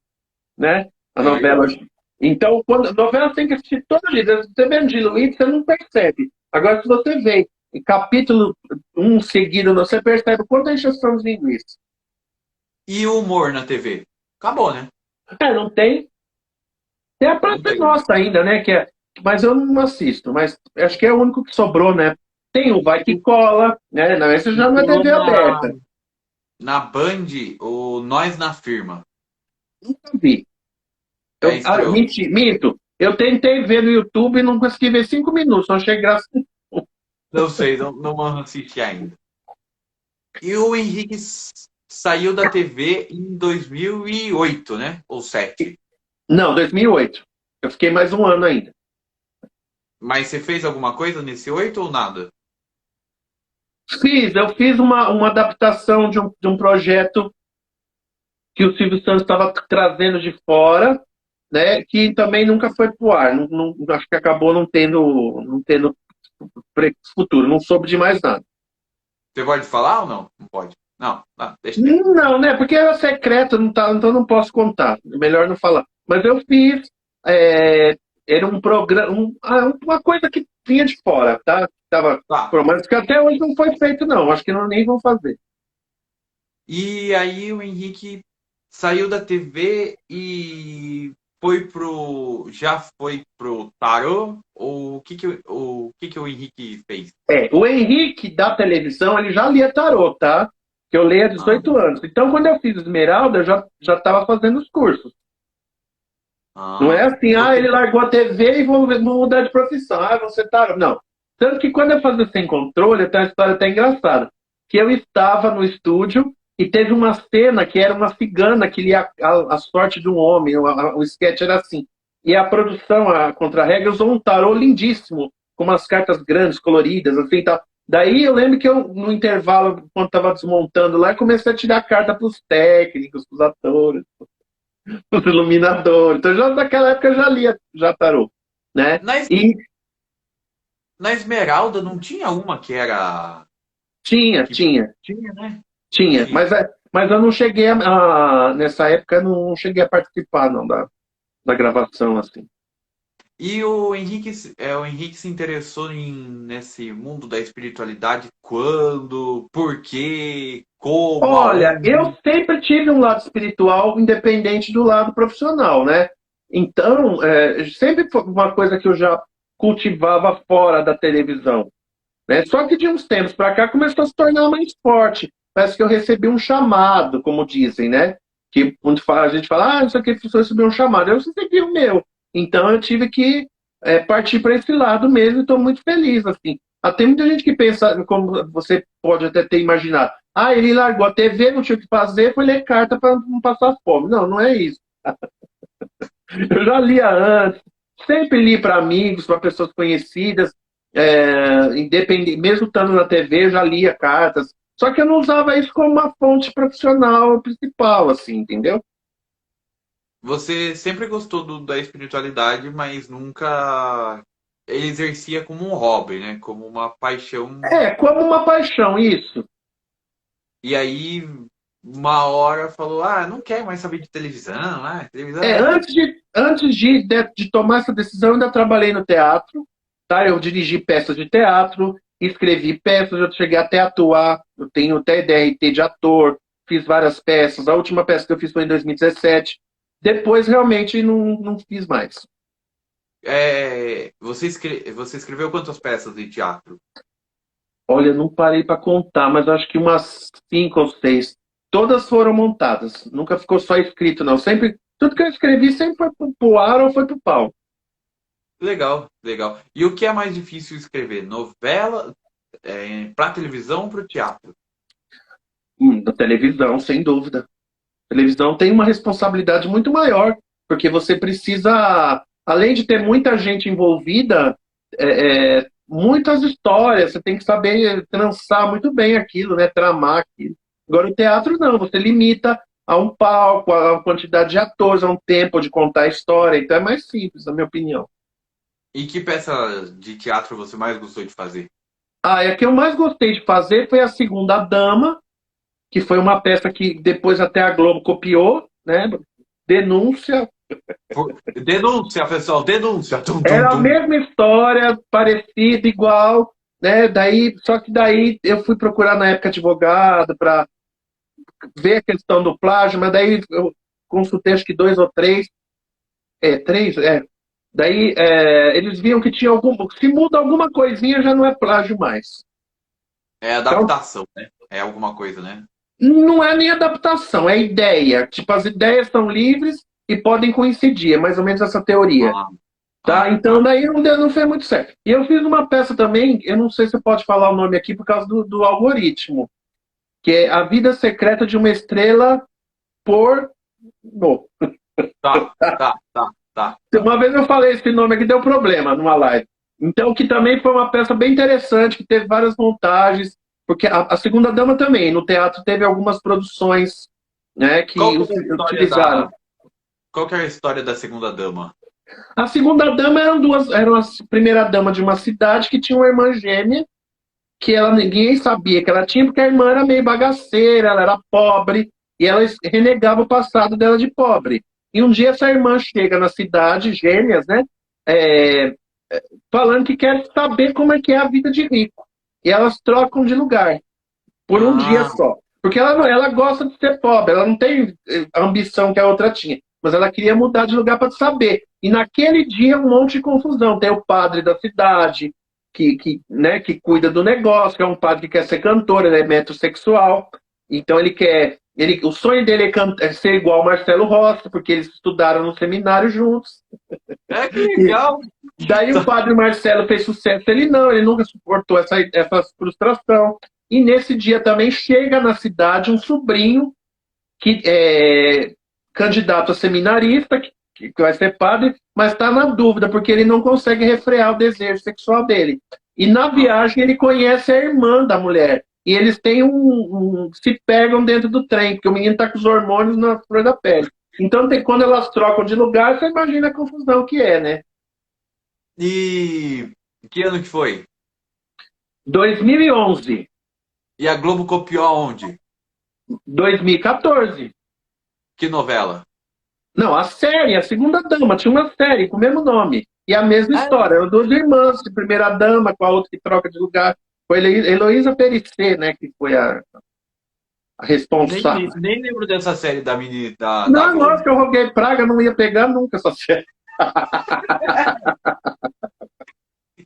né? A É novela. verdade. Então, quando a novela tem que assistir todo dia. Se você vê diluído, você não percebe. Agora, se você vê em capítulo um seguido, você percebe o quanto é injeção de linguiça. E o humor na TV? Acabou, né? Não tem. Tem a Não Praça é tem, né? Nossa ainda, né? Mas eu não assisto. Mas acho que é o único que sobrou, né? Tem o Vai Que Cola, né? Não, esse já não é Estreou TV aberta. na Band o Nós na Firma. Nunca vi. Estreou. Minto. Eu tentei ver no YouTube e não consegui ver 5 minutos. Não achei graça. Não sei, não assisti ainda. E o Henrique saiu da TV em 2008, né? Ou 7. Não, 2008. Eu fiquei mais um ano ainda. Mas você fez alguma coisa nesse 8 ou nada? Eu fiz uma adaptação de um projeto que o Silvio Santos estava trazendo de fora, né? Que também nunca foi pro ar. Acho que acabou não tendo futuro. Não soube de mais nada. Você pode falar ou não? Não pode. Não, deixa quieto. Não, né? Porque era secreto, não tá, então não posso contar. Melhor não falar. Mas eu fiz. é, Era um programa, uma coisa que vinha de fora, tá? Tava, Tá. mas que até hoje não foi feito, não. Acho que não, nem vão fazer. E aí o Henrique saiu da TV e já foi pro tarô? Ou o que que o Henrique fez? O Henrique da televisão, ele já lia tarô, tá? Que eu leio há Ah, 18 anos. Então, quando eu fiz Esmeralda, eu já estava fazendo os cursos. Não é assim, você, ele largou a TV e vou mudar de profissão. Você tá. Não. Tanto que quando eu fazia Sem Controle, tem uma história até engraçada. Que eu estava no estúdio e teve uma cena que era uma cigana que lia a sorte de um homem. O sketch era assim. E a produção, a Contra-Regra, usou um tarô lindíssimo, com umas cartas grandes, coloridas, assim, tal. Daí eu lembro que eu, no intervalo, quando estava desmontando lá, comecei a tirar carta para os técnicos, para os atores, os iluminadores. Então, já naquela época eu já lia já tarô, né? na, Es- E na Esmeralda não tinha uma que era. tinha, Que tinha, tinha, né? tinha. Tinha. Mas eu não cheguei nessa época, eu não cheguei a participar, não, da gravação, assim. E o Henrique se interessou nesse mundo da espiritualidade quando, por quê, como, Olha, eu aonde? sempre tive um lado espiritual independente do lado profissional, né? Então, sempre foi uma coisa que eu já cultivava fora da televisão, né? Só que de uns tempos para cá começou a se tornar mais forte. Parece que eu recebi um chamado, como dizem, né? Que quando a gente fala, isso aqui você recebeu um chamado, eu recebi o meu. Então eu tive que partir para esse lado mesmo e estou muito feliz, assim. Tem muita gente que pensa, como você pode até ter imaginado, ele largou a TV, não tinha o que fazer, foi ler carta para não passar fome. Não, não é isso. Eu já lia antes, sempre li para amigos, para pessoas conhecidas, independente, mesmo estando na TV, eu já lia cartas. Só que eu não usava isso como uma fonte profissional principal, assim, entendeu? Você sempre gostou da espiritualidade, mas nunca exercia como um hobby, né? Como uma paixão. Como uma paixão, isso. E aí, uma hora falou: Ah, não quero mais saber de televisão. Ah, televisão É, é. antes de tomar essa decisão, eu ainda trabalhei no teatro, tá? Eu dirigi peças de teatro, escrevi peças, eu cheguei até a atuar, eu tenho até DRT de ator, fiz várias peças. A última peça que eu fiz foi em 2017. Depois, realmente, não fiz mais. Você escreveu quantas peças de teatro? Olha, não parei para contar, mas acho que umas 5 ou 6. Todas foram montadas, nunca ficou só escrito, não. Sempre Tudo que eu escrevi sempre foi pro ar ou foi pro pau. Legal, legal. E o que é mais difícil escrever? Novela, para televisão ou para o teatro? Da televisão, sem dúvida. A televisão tem uma responsabilidade muito maior, porque você precisa, além de ter muita gente envolvida, muitas histórias, você tem que saber trançar muito bem aquilo, né? Tramar aquilo. Agora, o teatro não, você limita a um palco, a uma quantidade de atores, a um tempo de contar a história, então é mais simples, na minha opinião. E que peça de teatro você mais gostou de fazer? Ah, e a que eu mais gostei de fazer foi a Segunda Dama, que foi uma peça que depois até a Globo copiou, né? Denúncia. Denúncia, pessoal, denúncia. Tum, tum, Era a tum. mesma história, parecida, igual, né? Só que daí eu fui procurar na época advogado para ver a questão do plágio, mas daí eu consultei acho que dois ou três, três, Daí eles viam que tinha se muda alguma coisinha já não é plágio mais. É Então adaptação, né? É alguma coisa, né? não é nem adaptação, é ideia. Tipo, as ideias são livres e podem coincidir, é mais ou menos essa teoria. Ah, Tá? Então tá. daí não fez muito certo. E eu fiz uma peça também, eu não sei se pode falar o nome aqui por causa do algoritmo, que é A Vida Secreta de uma Estrela por. No. Tá, tá, tá, tá, tá. Uma vez eu falei esse nome aqui, deu problema numa live. Então, que também foi uma peça bem interessante, que teve várias montagens, porque a Segunda Dama também, no teatro teve algumas produções, né, Qual que que é a história utilizaram. qual que é a história da segunda dama? A Segunda Dama eram a primeira dama de uma cidade que tinha uma irmã gêmea, que ela ninguém sabia que ela tinha, porque a irmã era meio bagaceira, ela era pobre, e ela renegava o passado dela de pobre. E um dia essa irmã chega na cidade, gêmeas, né? é, falando que quer saber como é que é a vida de rico. E elas trocam de lugar, por um dia Ah, só. Porque ela gosta de ser pobre, ela não tem a ambição que a outra tinha. Mas ela queria mudar de lugar para saber. E naquele dia, um monte de confusão. Tem o padre da cidade, né, que cuida do negócio, que é um padre que quer ser cantor, ele é metrosexual. Então ele quer. O sonho dele é ser igual ao Marcelo Rossi, porque eles estudaram no seminário juntos. que legal. Daí o padre Marcelo fez sucesso, ele não, ele nunca suportou essa frustração. E nesse dia também chega na cidade um sobrinho que é candidato a seminarista, que vai ser padre, mas está na dúvida, porque ele não consegue refrear o desejo sexual dele. E na viagem ele conhece a irmã da mulher. E eles têm se pegam dentro do trem, porque o menino está com os hormônios na flor da pele. Então, quando elas trocam de lugar, você imagina a confusão que é, né? E que ano que foi? 2011, E a Globo copiou aonde? 2014. Que novela? Não, a série, a Segunda Dama, tinha uma série com o mesmo nome. E a mesma Ah, história. Eram duas irmãs, a primeira dama com a outra que troca de lugar. Foi Heloísa Perissé, né, que foi a responsável. nem lembro dessa série da mini da Não, nossa, Globo. que eu roguei praga, não ia pegar nunca essa série.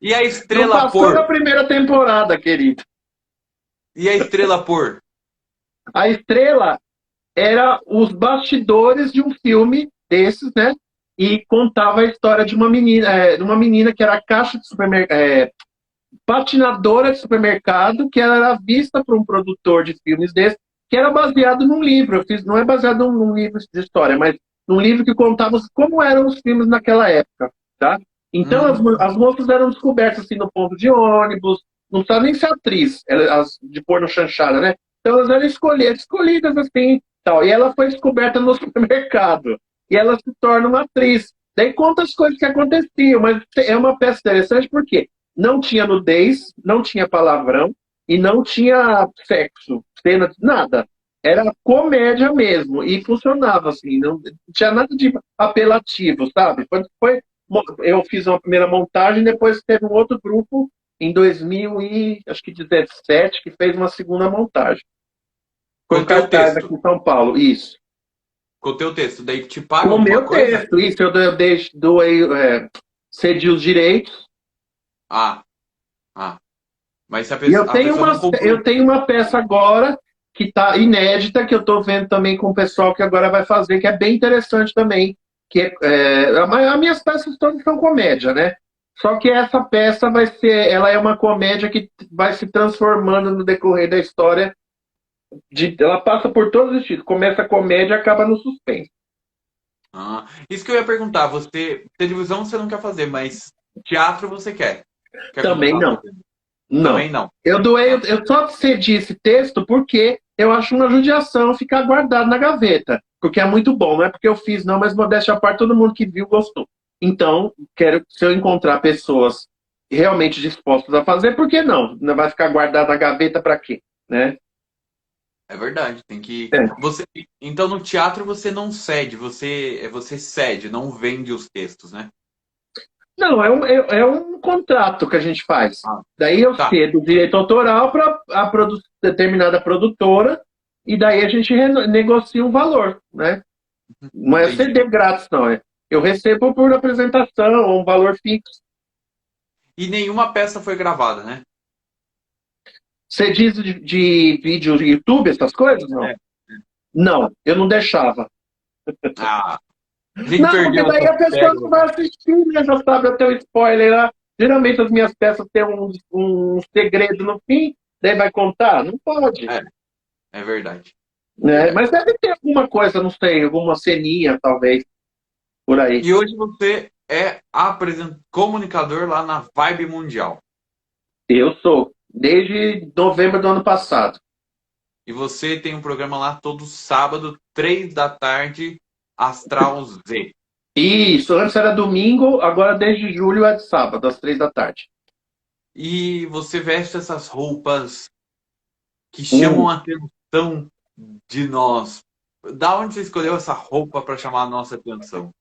E a Não Estrela passou da Por? primeira temporada, querido. E a Estrela Por? A estrela era os bastidores de um filme desses, né? E contava a história de uma menina que era caixa de supermercado, patinadora de supermercado, que ela era vista por um produtor de filmes desse, que era baseado num livro. Não é baseado num livro de história, mas num livro que contava como eram os filmes naquela época, tá? Então as Hum. moças eram descobertas assim no ponto de ônibus, não sabe nem ser atriz, de pôr no chanchada, né? Então elas eram escolhidas assim, tal. E ela foi descoberta no supermercado. E ela se torna uma atriz. Daí conta as coisas que aconteciam, mas é uma peça interessante porque não tinha nudez, não tinha palavrão e não tinha sexo, cena, nada. Era comédia mesmo e funcionava assim, não tinha nada de apelativo, sabe? Eu fiz uma primeira montagem, depois teve um outro grupo em 2017 que fez uma segunda montagem. Foi Com um o teu cartaz aqui texto. em São Paulo, isso. Com o teu texto. Daí te Com pagam o alguma meu coisa? texto, isso, doei, cedi os direitos. Ah, ah. Mas se a, E a pessoa não comprou. eu tenho uma peça agora que tá inédita, que eu tô vendo também com o pessoal que agora vai fazer, que é bem interessante também. As minhas peças todas são comédia, né? Só que essa peça ela é uma comédia que vai se transformando no decorrer da história. Ela passa por todos os estilos. Começa a comédia e acaba no suspense. Isso que eu ia perguntar, televisão você não quer fazer, mas teatro você quer. Quer Também começar a não. fazer? Não. Também não. Eu só cedi esse texto porque eu acho uma judiação ficar guardado na gaveta. Porque é muito bom, não é porque eu fiz, não, mas modéstia à parte, todo mundo que viu gostou. Então, se eu encontrar pessoas realmente dispostas a fazer, por que não? Não vai ficar guardado na gaveta para quê? Né? É verdade, tem que. É. Então no teatro você não cede, você cede, não vende os textos, né? Não, é um contrato que a gente faz. Ah, Daí eu tá. cedo o direito autoral para determinada produtora e daí a gente negocia um valor, né? Não é Entendi. CD grátis, não. Eu recebo por apresentação, um valor fixo. E nenhuma peça foi gravada, né? Você diz de vídeo de YouTube, essas coisas? Não. É. Não, eu não deixava. Ah, a gente Não, porque perdeu daí essa a pessoa não pérola. vai assistir, né? Já sabe até o spoiler lá. Geralmente as minhas peças têm um segredo no fim, daí vai contar? Não pode. É, é verdade. Né? Verdade. Mas deve ter alguma coisa, não sei, alguma ceninha, talvez, por aí. E hoje você é comunicador lá na Vibe Mundial. Eu sou, desde novembro do ano passado. E você tem um programa lá todo sábado, 3 da tarde, Astral Z. Isso, antes era domingo, agora desde julho é de sábado, às 3 da tarde. E você veste essas roupas que chamam Hum. a atenção de nós. Da onde você escolheu essa roupa para chamar a nossa atenção?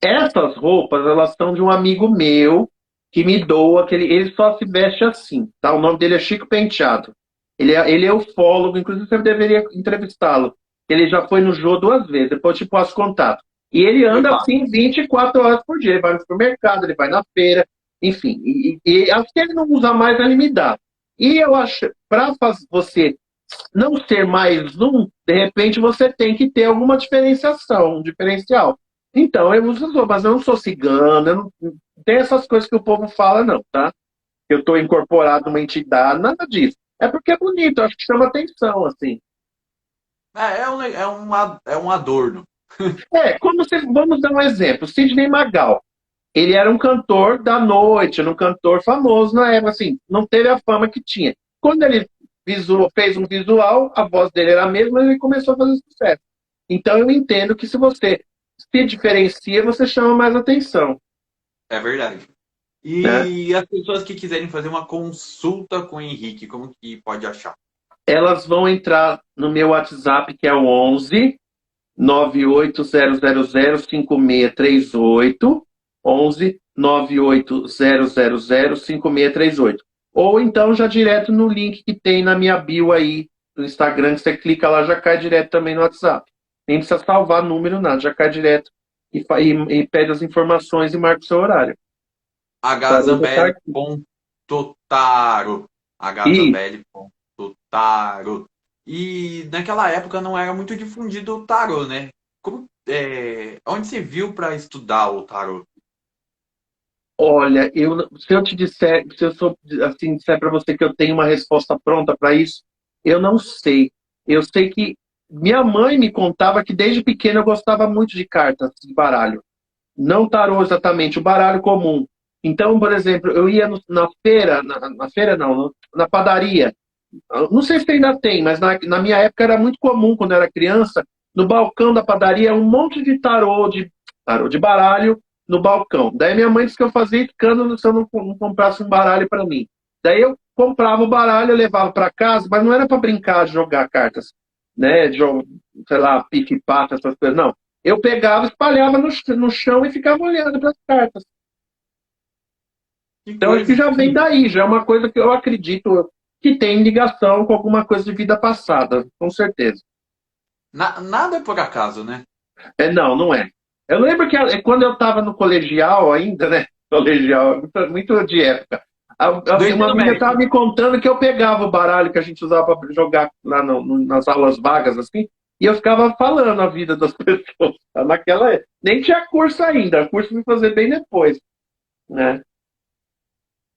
Essas roupas, elas são de um amigo meu que me doa, ele só se veste assim, tá? O nome dele é Chico Penteado. Ele é ufólogo, inclusive você deveria entrevistá-lo. Ele já foi no Jô 2 vezes, depois eu te passo contato. E ele anda Eba. assim 24 horas por dia. Ele vai no supermercado, ele vai na feira, enfim. E acho que ele não usa mais, ele me dá. E eu acho, para você não ser mais um, de repente você tem que ter alguma diferenciação, um diferencial. Então, eu uso as roupas, mas eu não sou cigana, eu não tem essas coisas que o povo fala, não, tá? Eu estou incorporado numa entidade, nada disso. É porque é bonito, eu acho que chama atenção, assim. É um adorno. Vamos dar um exemplo. Sidney Magal. Ele era um cantor da noite, era um cantor famoso na época, assim, não teve a fama que tinha. Quando ele fez um visual, a voz dele era a mesma, e ele começou a fazer sucesso. Então eu entendo que se você se diferencia, você chama mais atenção, É verdade. né? E as pessoas que quiserem fazer uma consulta com o Henrique, como que pode achar? Elas vão entrar no meu WhatsApp, que é o 11 980005638, 11 980005638. Ou então já direto no link que tem na minha bio aí do Instagram, que você clica lá, já cai direto também no WhatsApp. Nem precisa salvar número, nada, já cai direto e pede as informações e marca o seu horário. hzambelli.taro. E hzambelli.taro. E naquela época não era muito difundido o tarô, né? Onde você viu para estudar o tarô? olha, se eu te disser, se eu sou, assim, disser para você que eu tenho uma resposta pronta para isso, eu não sei. Eu sei que minha mãe me contava que desde pequena eu gostava muito de cartas de baralho. Não tarô exatamente, o baralho comum. Então, por exemplo, eu ia na feira, na feira não, na padaria. Não sei se ainda tem, mas na minha época era muito comum, quando eu era criança, no balcão da padaria, um monte de tarô de baralho no balcão. Daí minha mãe disse que eu fazia escândalo se eu não comprasse um baralho para mim. Daí eu comprava o baralho, eu levava para casa, mas não era para brincar de jogar cartas, né? Sei lá, pique-pata, essas coisas, não. Eu pegava, espalhava no chão e ficava olhando para as cartas. Que Então acho que coisa. já vem daí, já é uma coisa que eu acredito que tem ligação com alguma coisa de vida passada, com certeza. Nada é por acaso, né? Não, não é. Eu lembro que quando eu estava no colegial ainda, né? Colegial, muito de época. Do Uma ensino amiga estava médio. me contando que eu pegava o baralho que a gente usava para jogar lá nas aulas vagas, assim, e eu ficava falando a vida das pessoas. Naquela época. Nem tinha curso ainda, o curso fui fazer bem depois, né?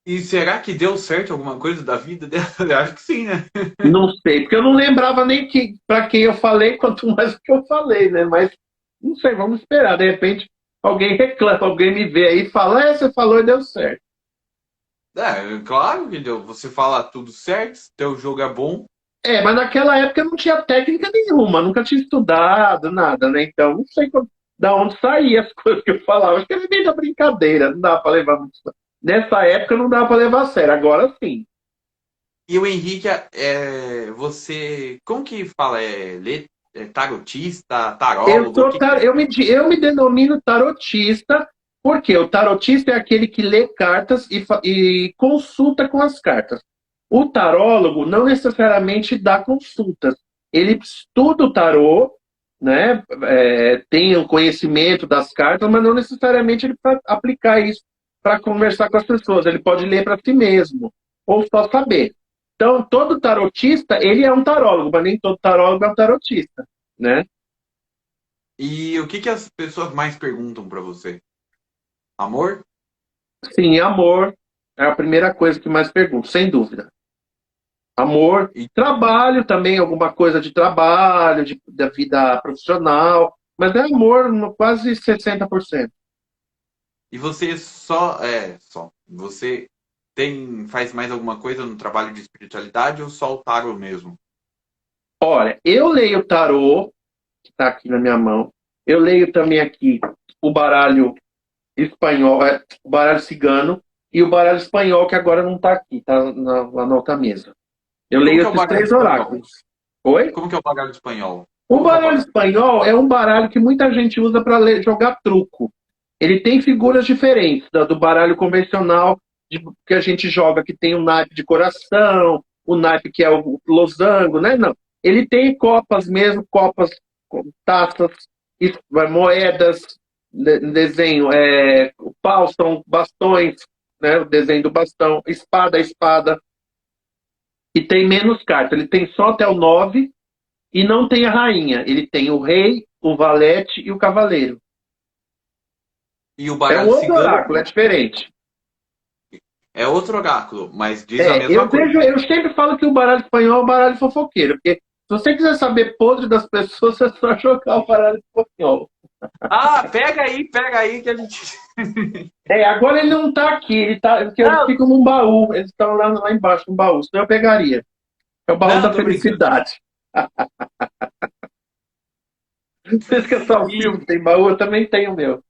E será que deu certo alguma coisa da vida dela? Eu acho que sim, né? Não sei, porque eu não lembrava nem para quem eu falei, quanto mais o que eu falei, né? Mas não sei, vamos esperar. De repente, alguém reclama, alguém me vê aí e fala, você falou e deu certo. É, claro que deu. Você fala tudo certo, teu jogo é bom. Mas naquela época eu não tinha técnica nenhuma, nunca tinha estudado, nada, né? Então, não sei da onde saía as coisas que eu falava. Acho que era meio da brincadeira, não dava para levar muito. Nessa época não dava para levar a sério, agora sim. E o Henrique, você, como que fala? Tarotista, tarólogo? O que que é? Eu me denomino tarotista, porque o tarotista é aquele que lê cartas e consulta com as cartas. O tarólogo não necessariamente dá consultas. Ele estuda o tarô, né? Tem o conhecimento das cartas, mas não necessariamente ele para aplicar isso para conversar com as pessoas. Ele pode ler para si mesmo, ou só saber. Então, todo tarotista, ele é um tarólogo, mas nem todo tarólogo é um tarotista, né? E o que que as pessoas mais perguntam pra você? Amor? Sim, amor é a primeira coisa que mais pergunto, sem dúvida. Amor, E, trabalho também, alguma coisa de trabalho, da vida profissional, mas é amor quase 60%. e você você faz mais alguma coisa no trabalho de espiritualidade ou só o tarot mesmo? Olha, eu leio o tarô, que está aqui na minha mão, eu leio também aqui o baralho espanhol, o baralho cigano e o baralho espanhol, que agora não está aqui, está lá na outra mesa. Eu Como leio que é o esses baralho três espanhol? oráculos. Oi? Como que é o baralho espanhol? O Como que é o baralho baralho? espanhol é um baralho que muita gente usa para jogar truco. Ele tem figuras diferentes do baralho convencional que a gente joga, que tem o naipe de coração, o naipe que é o losango, né? Não. Ele tem copas mesmo, copas, taças, moedas, desenho, paus são bastões, né? O desenho do bastão, espada. E tem menos cartas. Ele tem só até o 9 e não tem a rainha. Ele tem o rei, o valete e o cavaleiro. E o É um baralho outro cigano oráculo, é diferente. é outro oráculo, mas diz a mesma coisa. Eu sempre falo que o baralho espanhol é um baralho fofoqueiro, porque se você quiser saber podre das pessoas, é só jogar o baralho espanhol. Ah, pega aí que a gente. Agora ele não tá aqui, porque eles Não, ficam num baú, eles estão lá embaixo, no baú, senão eu pegaria. É o baú não, da tô brincando. felicidade. Vocês que é só o E, filme tem baú, eu também tenho o meu.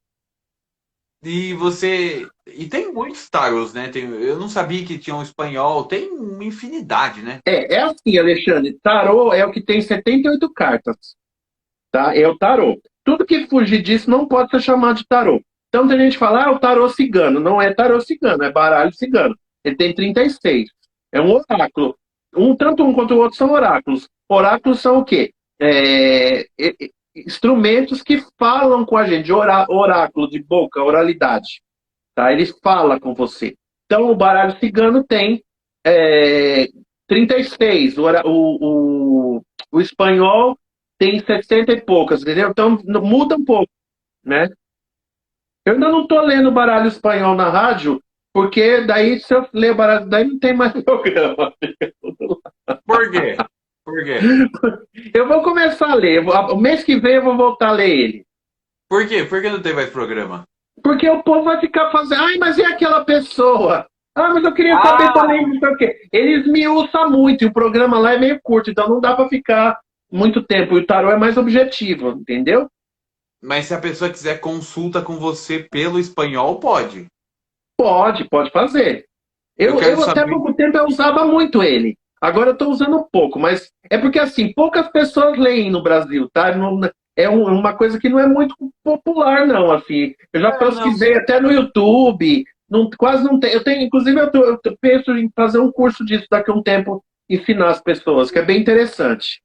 e você. E tem muitos tarots, né? Eu não sabia que tinha um espanhol, tem uma infinidade, né? É assim, Alexandre, tarô é o que tem 78 cartas. Tá? É o tarô. Tudo que fugir disso não pode ser chamado de tarô. Então tem gente que fala, o tarô cigano. Não é tarô cigano, é baralho cigano. Ele tem 36. É um oráculo. Tanto um quanto o outro são oráculos. Oráculos são o quê? Instrumentos que falam com a gente. Oráculo de boca, oralidade. Tá? Ele fala com você. Então o baralho cigano tem é, 36. O espanhol tem 60 e poucas, entendeu? Então muda um pouco, né? Eu ainda não estou lendo baralho espanhol na rádio, porque daí se eu ler baralho, daí não tem mais programa. Por quê? Por quê? Eu vou começar a ler. O mês que vem eu vou voltar a ler ele. Por quê? Por que não tem mais programa? Porque o povo vai ficar fazendo, ai, mas é aquela pessoa. Ah, mas eu queria saber Ah, também, não sei o quê. Eles me usam muito, e o programa lá é meio curto, então não dá para ficar muito tempo. E o tarô é mais objetivo, entendeu? mas se a pessoa quiser consulta com você pelo espanhol, pode. Pode fazer. Eu quero Eu até saber. pouco tempo eu usava muito ele. Agora eu estou usando um pouco, mas é porque assim, poucas pessoas leem no Brasil, tá? Uma coisa que não é muito popular, não, assim. Eu já Não. pesquisei até no YouTube, quase não tem. Inclusive, penso em fazer um curso disso daqui a um tempo, ensinar as pessoas, que é bem interessante.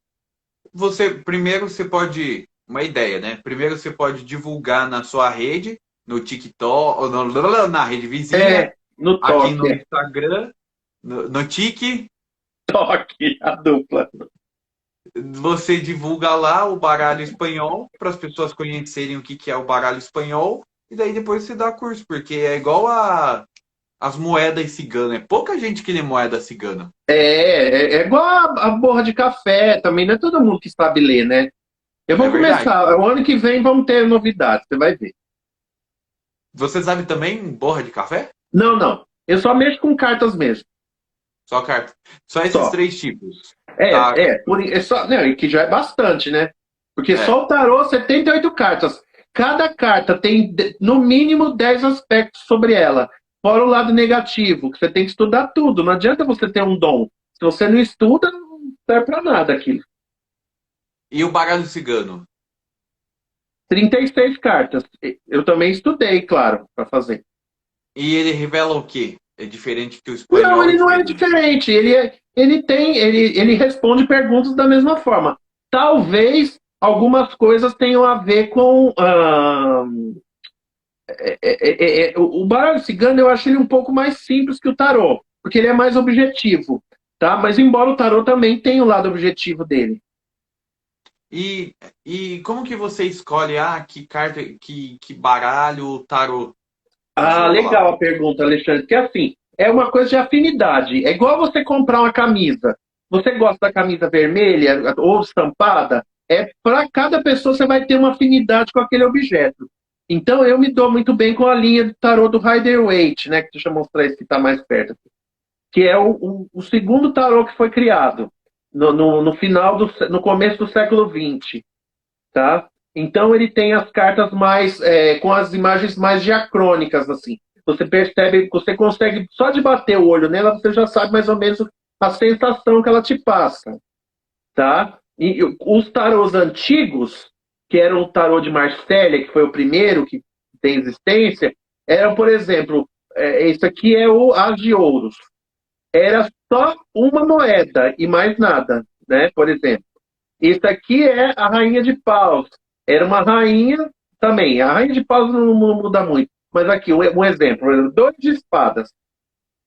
Primeiro você pode, uma ideia, né? Primeiro você pode divulgar na sua rede, no TikTok, ou na rede É, vizinha. No aqui no toque, Instagram, no Tiki, toque, a dupla. você divulga lá o baralho espanhol para as pessoas conhecerem o que que é o baralho espanhol e daí depois você dá curso, porque é igual as moedas ciganas. É pouca gente que lê moeda cigana. É igual a borra de café também, não é todo mundo que sabe ler, né? Eu É vou verdade. começar, o ano que vem vamos ter novidades, você vai ver. Você sabe também borra de café? Não, não, eu só mexo com cartas mesmo, Só carta. Só esses só. 3 tipos. Tá. É só, não, e que já é bastante, né? Porque É. só o tarô, 78 cartas. Cada carta tem, no mínimo, 10 aspectos sobre ela. Fora o lado negativo, que você tem que estudar tudo. Não adianta você ter um dom. Se você não estuda, não serve pra nada aquilo. E o baralho cigano? 36 cartas. Eu também estudei, claro, para fazer. E ele revela o quê? É diferente que o Não, espanhol é ele não é diferente. diferente. Ele responde perguntas da mesma forma. Talvez algumas coisas tenham a ver com o baralho cigano. Eu acho ele um pouco mais simples que o tarô, porque ele é mais objetivo, tá? Mas embora o tarô também tenha o lado objetivo dele. E, e como que você escolhe, que carta, que baralho, tarô você Ah, vai falar? legal a pergunta, Alexandre. Porque assim, é uma coisa de afinidade. É igual você comprar uma camisa. Você gosta da camisa vermelha ou estampada? É para cada pessoa você vai ter uma afinidade com aquele objeto. Então eu me dou muito bem com a linha de tarô do Rider-Waite, né? Deixa eu mostrar esse que está mais perto, que é o segundo tarô que foi criado no final no começo do século XX, tá? Então ele tem as cartas mais com as imagens mais diacrônicas assim. Você percebe, você consegue só de bater o olho nela, você já sabe mais ou menos a sensação que ela te passa, tá? E os tarôs antigos, que eram o tarô de Marsella, que foi o primeiro que tem existência, eram, por exemplo, esse aqui é o As de Ouros. Era só uma moeda e mais nada, né? Por exemplo. Isso aqui é a rainha de paus. Era uma rainha também. A rainha de paus não muda muito. Mas aqui, um exemplo. Dois de espadas.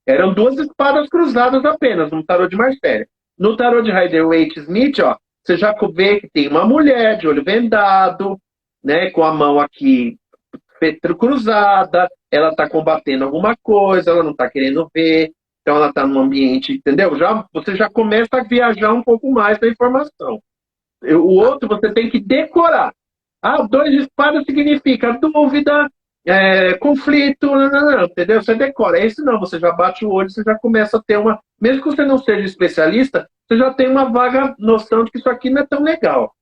Eram duas espadas cruzadas apenas, no tarô de Marcélia. No tarô de Rider-Waite-Smith, ó, você já vê que tem uma mulher de olho vendado, né, com a mão aqui cruzada, ela está combatendo alguma coisa, ela não está querendo ver, então ela está num ambiente, entendeu? Você já começa a viajar um pouco mais da informação. O Ah, outro você tem que decorar. Ah, dois de espada significa dúvida, conflito, não, entendeu? Você decora. Esse não, você já bate o olho, você já começa a ter uma. Mesmo que você não seja especialista, você já tem uma vaga noção de que isso aqui não é tão legal,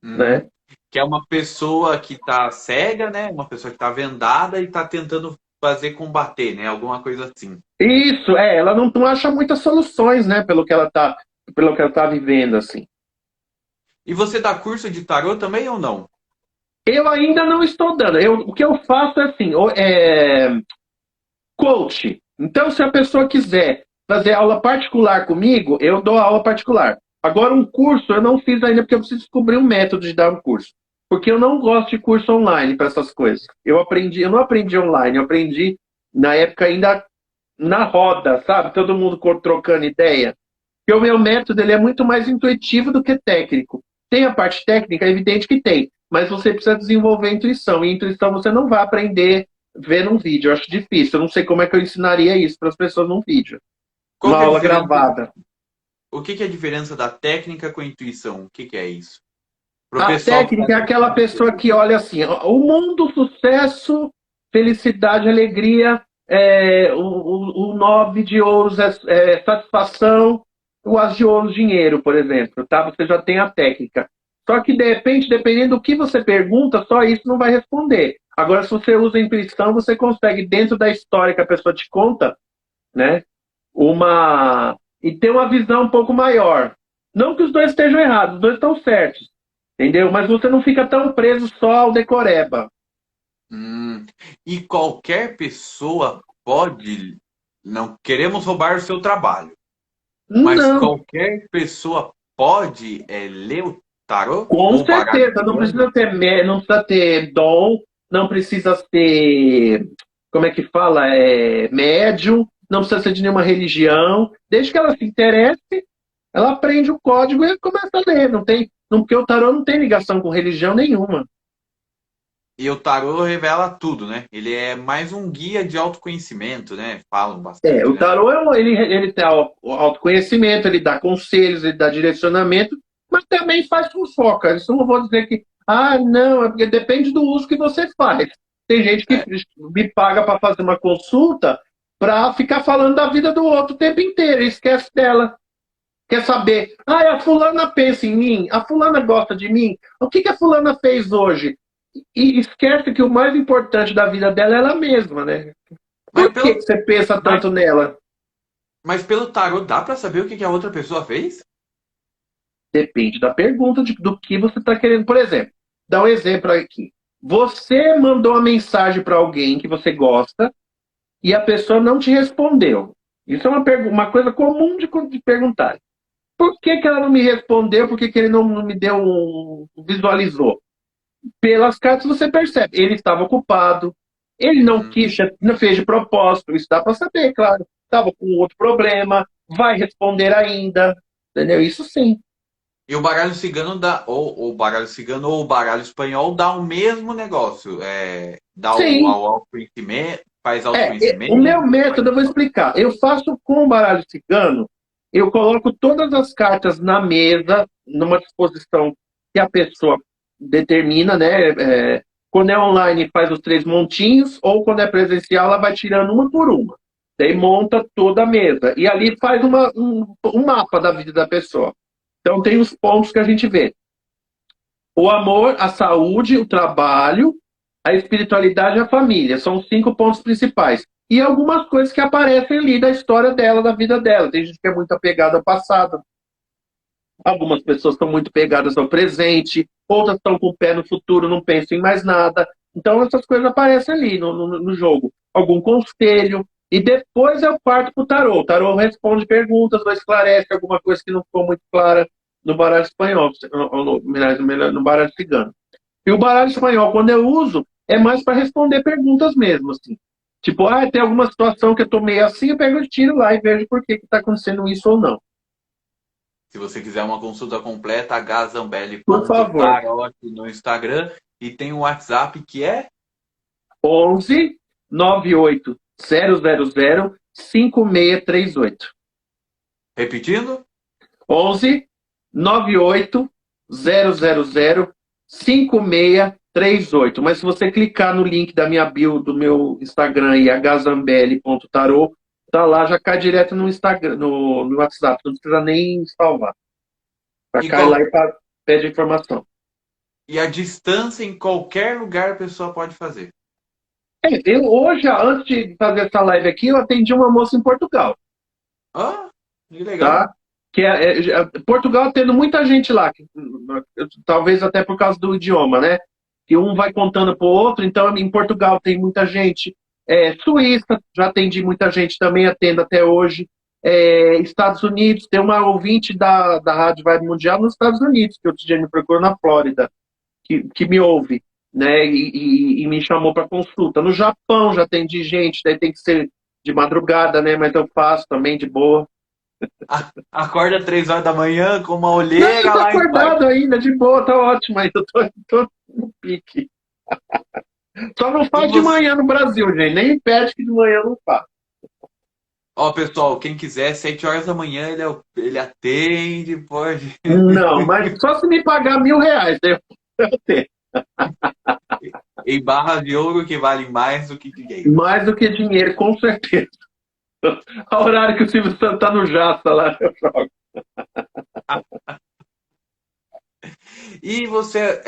uhum. né? Que é uma pessoa que tá cega, né? Uma pessoa que tá vendada e tá tentando fazer combater, né? Alguma coisa assim. Isso, ela não acha muitas soluções, né, pelo que ela tá vivendo, assim. E você dá curso de tarô também ou não? Eu ainda não estou dando. O que eu faço é assim, coach. Então, se a pessoa quiser fazer aula particular comigo, eu dou aula particular. Agora, um curso eu não fiz ainda porque eu preciso descobrir um método de dar um curso. Porque eu não gosto de curso online para essas coisas. Eu não aprendi online, eu aprendi na época ainda na roda, sabe? Todo mundo trocando ideia. Porque o meu método ele é muito mais intuitivo do que técnico. Tem a parte técnica, é evidente que tem, mas você precisa desenvolver a intuição. E a intuição você não vai aprender vendo um vídeo. Eu acho difícil. Eu não sei como é que eu ensinaria isso para as pessoas num vídeo. Qual Uma que é a aula diferença? gravada. O que que é a diferença da técnica com a intuição? O que que é isso? Para o A pessoal que está técnica é aquela assistindo. pessoa que olha assim: o mundo, sucesso, felicidade, alegria, o nove de ouros é satisfação, o as de ouros, dinheiro, por exemplo. Tá? Você já tem a técnica. Só que, de repente, dependendo do que você pergunta, só isso não vai responder. Agora, se você usa a intuição, você consegue, dentro da história que a pessoa te conta, né, e ter uma visão um pouco maior. Não que os dois estejam errados, os dois estão certos. Entendeu? Mas você não fica tão preso só ao decoreba. Hum. E qualquer pessoa pode. Não queremos roubar o seu trabalho, mas Não, qualquer pessoa pode ler o tarô com ou o baralho certeza. Não cigano? precisa ter, não precisa ter dom, não precisa ter. como é que fala? Médium, não precisa ser de nenhuma religião. Desde que ela se interesse, ela aprende o código e começa a ler. Não tem, não, porque o tarô não tem ligação com religião nenhuma. E o tarô revela tudo, né? Ele é mais um guia de autoconhecimento, né? Falam É, bastante, o né? tarô, ele tem o autoconhecimento, ele dá conselhos, ele dá direcionamento, mas também faz fofoca. Isso eu não vou dizer que, não, é porque depende do uso que você faz. Tem gente que É, me paga para fazer uma consulta para ficar falando da vida do outro o tempo inteiro, e esquece dela. Quer saber, a fulana pensa em mim, a fulana gosta de mim, o que a fulana fez hoje? E esquece que o mais importante da vida dela é ela mesma, né? mas Por que você pensa mas, tanto nela? mas pelo tarô dá pra saber o que que a outra pessoa fez? Depende da pergunta do que você está querendo. Por exemplo, dá um exemplo aqui. Você mandou uma mensagem para alguém que você gosta e a pessoa não te respondeu. Isso é uma coisa comum de perguntar. Por que ela não me respondeu? Por que ele não me deu visualizou? Pelas cartas você percebe. Ele estava ocupado, ele não Hum. quis, não fez de propósito. Isso dá para saber, claro. Estava com outro problema, vai responder ainda. Entendeu? Isso sim. E o baralho cigano dá, ou o baralho cigano ou o baralho espanhol dá o mesmo negócio. Dá o Sim. ao autoconhecimento, faz O meu autoconhecimento, faz... método, eu vou explicar. Eu faço com o baralho cigano, eu coloco todas as cartas na mesa, numa disposição que a pessoa determina, né? Quando é online, faz os 3 montinhos, ou quando é presencial, ela vai tirando uma por uma. Daí monta toda a mesa. E ali faz um mapa da vida da pessoa. Então tem os pontos que a gente vê. O amor, a saúde, o trabalho, a espiritualidade e a família. São os 5 pontos principais. E algumas coisas que aparecem ali da história dela, da vida dela. Tem gente que é muito apegada ao passado. Algumas pessoas estão muito pegadas ao presente. Outras estão com o pé no futuro, não pensam em mais nada. Então essas coisas aparecem ali no jogo. Algum conselho. E depois eu parto para o tarô. O tarô responde perguntas, ou esclarece alguma coisa que não ficou muito clara no baralho espanhol, no baralho cigano. E o baralho espanhol, quando eu uso, é mais para responder perguntas mesmo, assim. Tipo, tem alguma situação que eu tô meio assim, eu pego e tiro lá e vejo por que está acontecendo isso ou não. Se você quiser uma consulta completa, Por favor. hzambelli.tarot no Instagram e tem o WhatsApp que é 11 98 000 5638. repetindo 11 98 000 5638. Mas se você clicar no link da minha bio do meu Instagram e hzambelli.tarot, tá lá, já cai direto no Instagram, no WhatsApp, não precisa nem salvar. Já e, cai lá qual, e pede informação. e a distância em qualquer lugar a pessoa pode fazer. Eu hoje, antes de fazer essa live aqui, eu atendi uma moça em Portugal, Ah, que legal. tá? Portugal tendo muita gente lá, talvez até por causa do idioma, né? Que um vai contando para o outro. Então, em Portugal tem muita gente. Suíça, já atendi muita gente, também atendo até hoje. Estados Unidos, tem uma ouvinte da Rádio Vibe Mundial nos Estados Unidos, que outro dia me procurou na Flórida, que me ouve, né? E me chamou para consulta. No Japão já atendi gente, daí tem que ser de madrugada, né? Mas eu faço também de boa. Acorda 3 horas da manhã com uma Não, eu olheira tô lá embaixo. acordado ainda, de boa, tá ótimo, ainda tô no pique. Só não E faz de você, manhã no Brasil, gente. Nem impede que de manhã não faça. ó, pessoal, quem quiser, 7 horas da manhã ele atende, pode. Não, mas só se me pagar R$ 1.000, eu tenho. Em barras de ouro que valem mais do que dinheiro. Mais do que dinheiro, com certeza. A horário que o Silvio Santos tá no Jasta lá, eu jogo. E você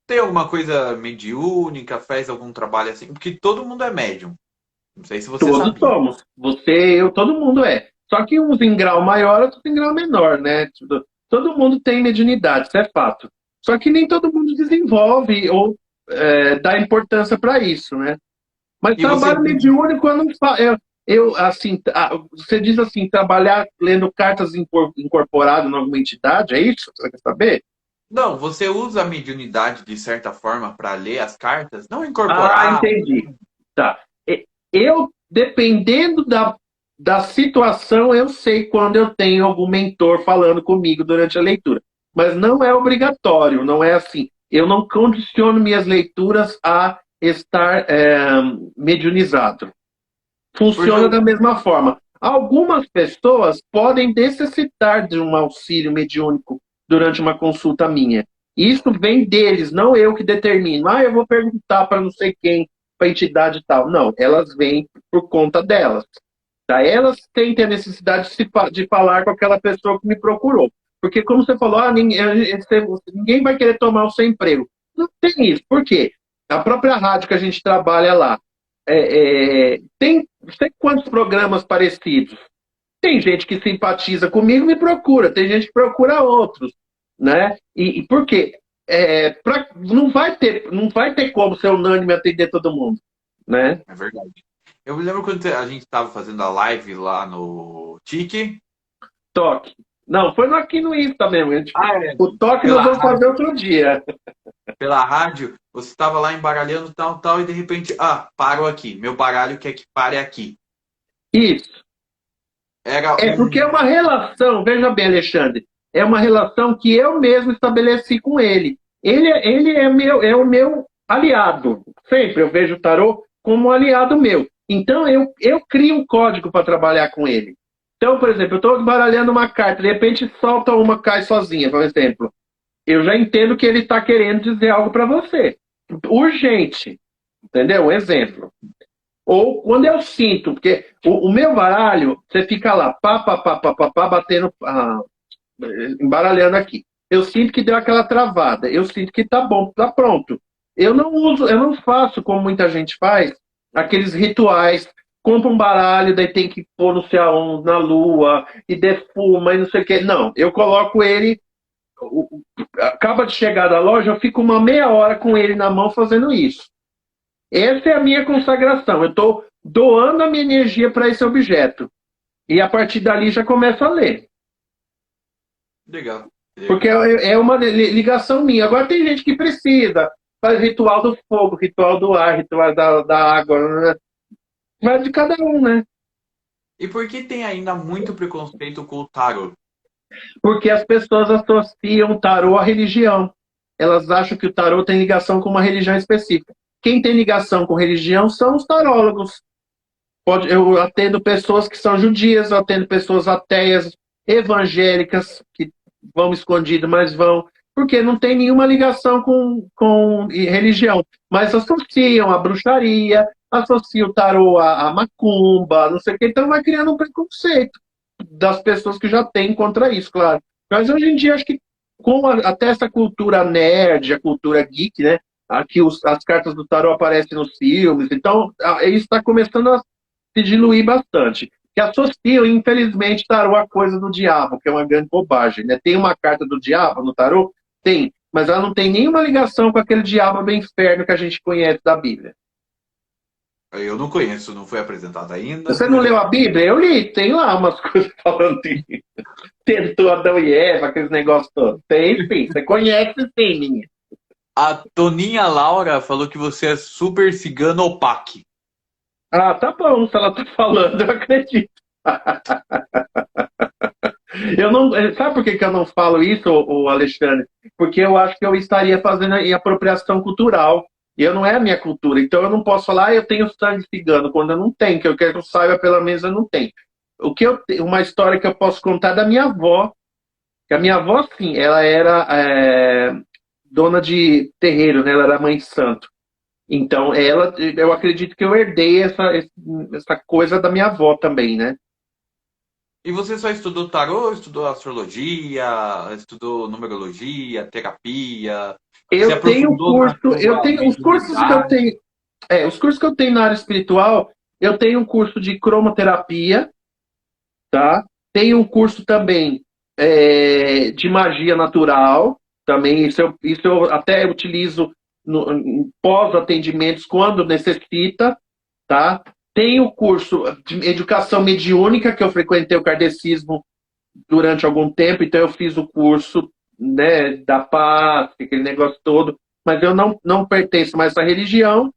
tem alguma coisa mediúnica, faz algum trabalho assim? Porque todo mundo é médium. Não sei se você Todos sabia. somos. Você, eu, todo mundo é. Só que uns em grau maior, outros em grau menor, né? Todo mundo tem mediunidade, isso é fato. Só que nem todo mundo desenvolve ou dá importância para isso, né? Mas E você trabalho mediúnico, eu não faço. Assim, você diz assim, trabalhar lendo cartas incorporado em alguma entidade, é isso que você quer saber? Não, você usa a mediunidade de certa forma para ler as cartas, não Ah, incorporar. entendi. Tá. Eu, dependendo da situação, eu sei quando eu tenho algum mentor falando comigo durante a leitura. Mas não é obrigatório, não é assim. Eu não condiciono minhas leituras a estar mediunizado. Porque Funciona eu, da mesma forma. Algumas pessoas podem necessitar de um auxílio mediúnico durante uma consulta minha. Isso vem deles, não eu que determino. Ah, eu vou perguntar para não sei quem, para entidade e tal. Não, elas vêm por conta delas. Tá? Elas sentem a necessidade de falar com aquela pessoa que me procurou. Porque, como você falou, ninguém vai querer tomar o seu emprego. Não tem isso. Por quê? A própria rádio que a gente trabalha lá, tem não sei quantos programas parecidos. Tem gente que simpatiza comigo e me procura, tem gente que procura outros, né? E por quê? Não vai ter como ser unânime atender todo mundo, né? é verdade. Eu me lembro quando a gente estava fazendo a live lá no Tiki. Toque. Não, foi aqui no Insta mesmo. Ah, é. O toque nós Pela vamos fazer rádio, outro dia. pela rádio, você estava lá embaralhando tal, tal, e de repente, parou aqui. Meu baralho quer que pare aqui. Isso. Era É porque é um. uma relação, veja bem, Alexandre, é uma relação que eu mesmo estabeleci com ele. Ele é o meu aliado. Sempre eu vejo o tarô como um aliado meu. Então eu crio um código para trabalhar com ele. Então, por exemplo, eu estou baralhando uma carta, de repente solta uma, cai sozinha, por exemplo. Eu já entendo que ele está querendo dizer algo para você. Urgente. Entendeu? Um exemplo. Ou quando eu sinto, porque o meu baralho, você fica lá, pá, batendo, embaralhando aqui. Eu sinto que deu aquela travada, eu sinto que tá bom, tá pronto. Eu não faço como muita gente faz, aqueles rituais, compra um baralho, daí tem que pôr no céu na lua, e defuma, e não sei o quê. Não, eu coloco ele, acaba de chegar da loja, eu fico uma meia hora com ele na mão fazendo isso. Essa é a minha consagração. Eu estou doando a minha energia para esse objeto. E a partir dali já começo a ler. Legal. Porque é uma ligação minha. Agora tem gente que precisa. Faz ritual do fogo, ritual do ar, ritual da água. Né? Vai de cada um, né? E por que tem ainda muito preconceito com o tarot? Porque as pessoas associam o tarô à religião. Elas acham que o tarô tem ligação com uma religião específica. Quem tem ligação com religião são os tarólogos. Eu atendo pessoas que são judias, eu atendo pessoas ateias, evangélicas, que vão escondido, mas vão, porque não tem nenhuma ligação com religião, mas associam a bruxaria, associam o tarô a macumba, não sei o que, então vai criando um preconceito das pessoas que já têm contra isso, claro. Mas hoje em dia, acho que até essa cultura nerd, a cultura geek, né? Aqui as cartas do tarô aparecem nos filmes, então isso está começando a se diluir bastante. Que associam, infelizmente, tarô a coisa do diabo, que é uma grande bobagem. Né? Tem uma carta do diabo no tarô? Tem, mas ela não tem nenhuma ligação com aquele diabo do inferno que a gente conhece da Bíblia. Eu não conheço, não foi apresentado ainda. Você não leu a Bíblia? Eu li, tem lá umas coisas falando de tentou Adão e Eva, aqueles negócios todos. Tem sim, você conhece sim, minha. A Toninha Laura falou que você é super cigano opaque. Ah, tá bom, se ela tá falando, eu acredito. Eu não, sabe por que eu não falo isso, o Alexandre? Porque eu acho que eu estaria fazendo em apropriação cultural. E eu não é a minha cultura. Então eu não posso falar, eu tenho sangue cigano, quando eu não tenho, que eu quero que eu saiba, pelo menos eu não tenho. Uma história que eu posso contar da minha avó, que a minha avó, sim, ela era dona de terreiro, né? Ela era mãe de santo. Então, eu acredito que eu herdei essa coisa da minha avó também, né? E você só estudou tarô, estudou astrologia, estudou numerologia, terapia? Se Eu tenho aprofundou na sua os cursos que eu mediunidade? tenho, os cursos que eu tenho na área espiritual, eu tenho um curso de cromoterapia, tá? Tenho um curso também de magia natural, também isso eu até utilizo em pós-atendimentos quando necessita, tá? Tenho o curso de educação mediúnica, que eu frequentei o kardecismo durante algum tempo, então eu fiz o curso né, da paz, aquele negócio todo, mas eu não pertenço mais a essa religião.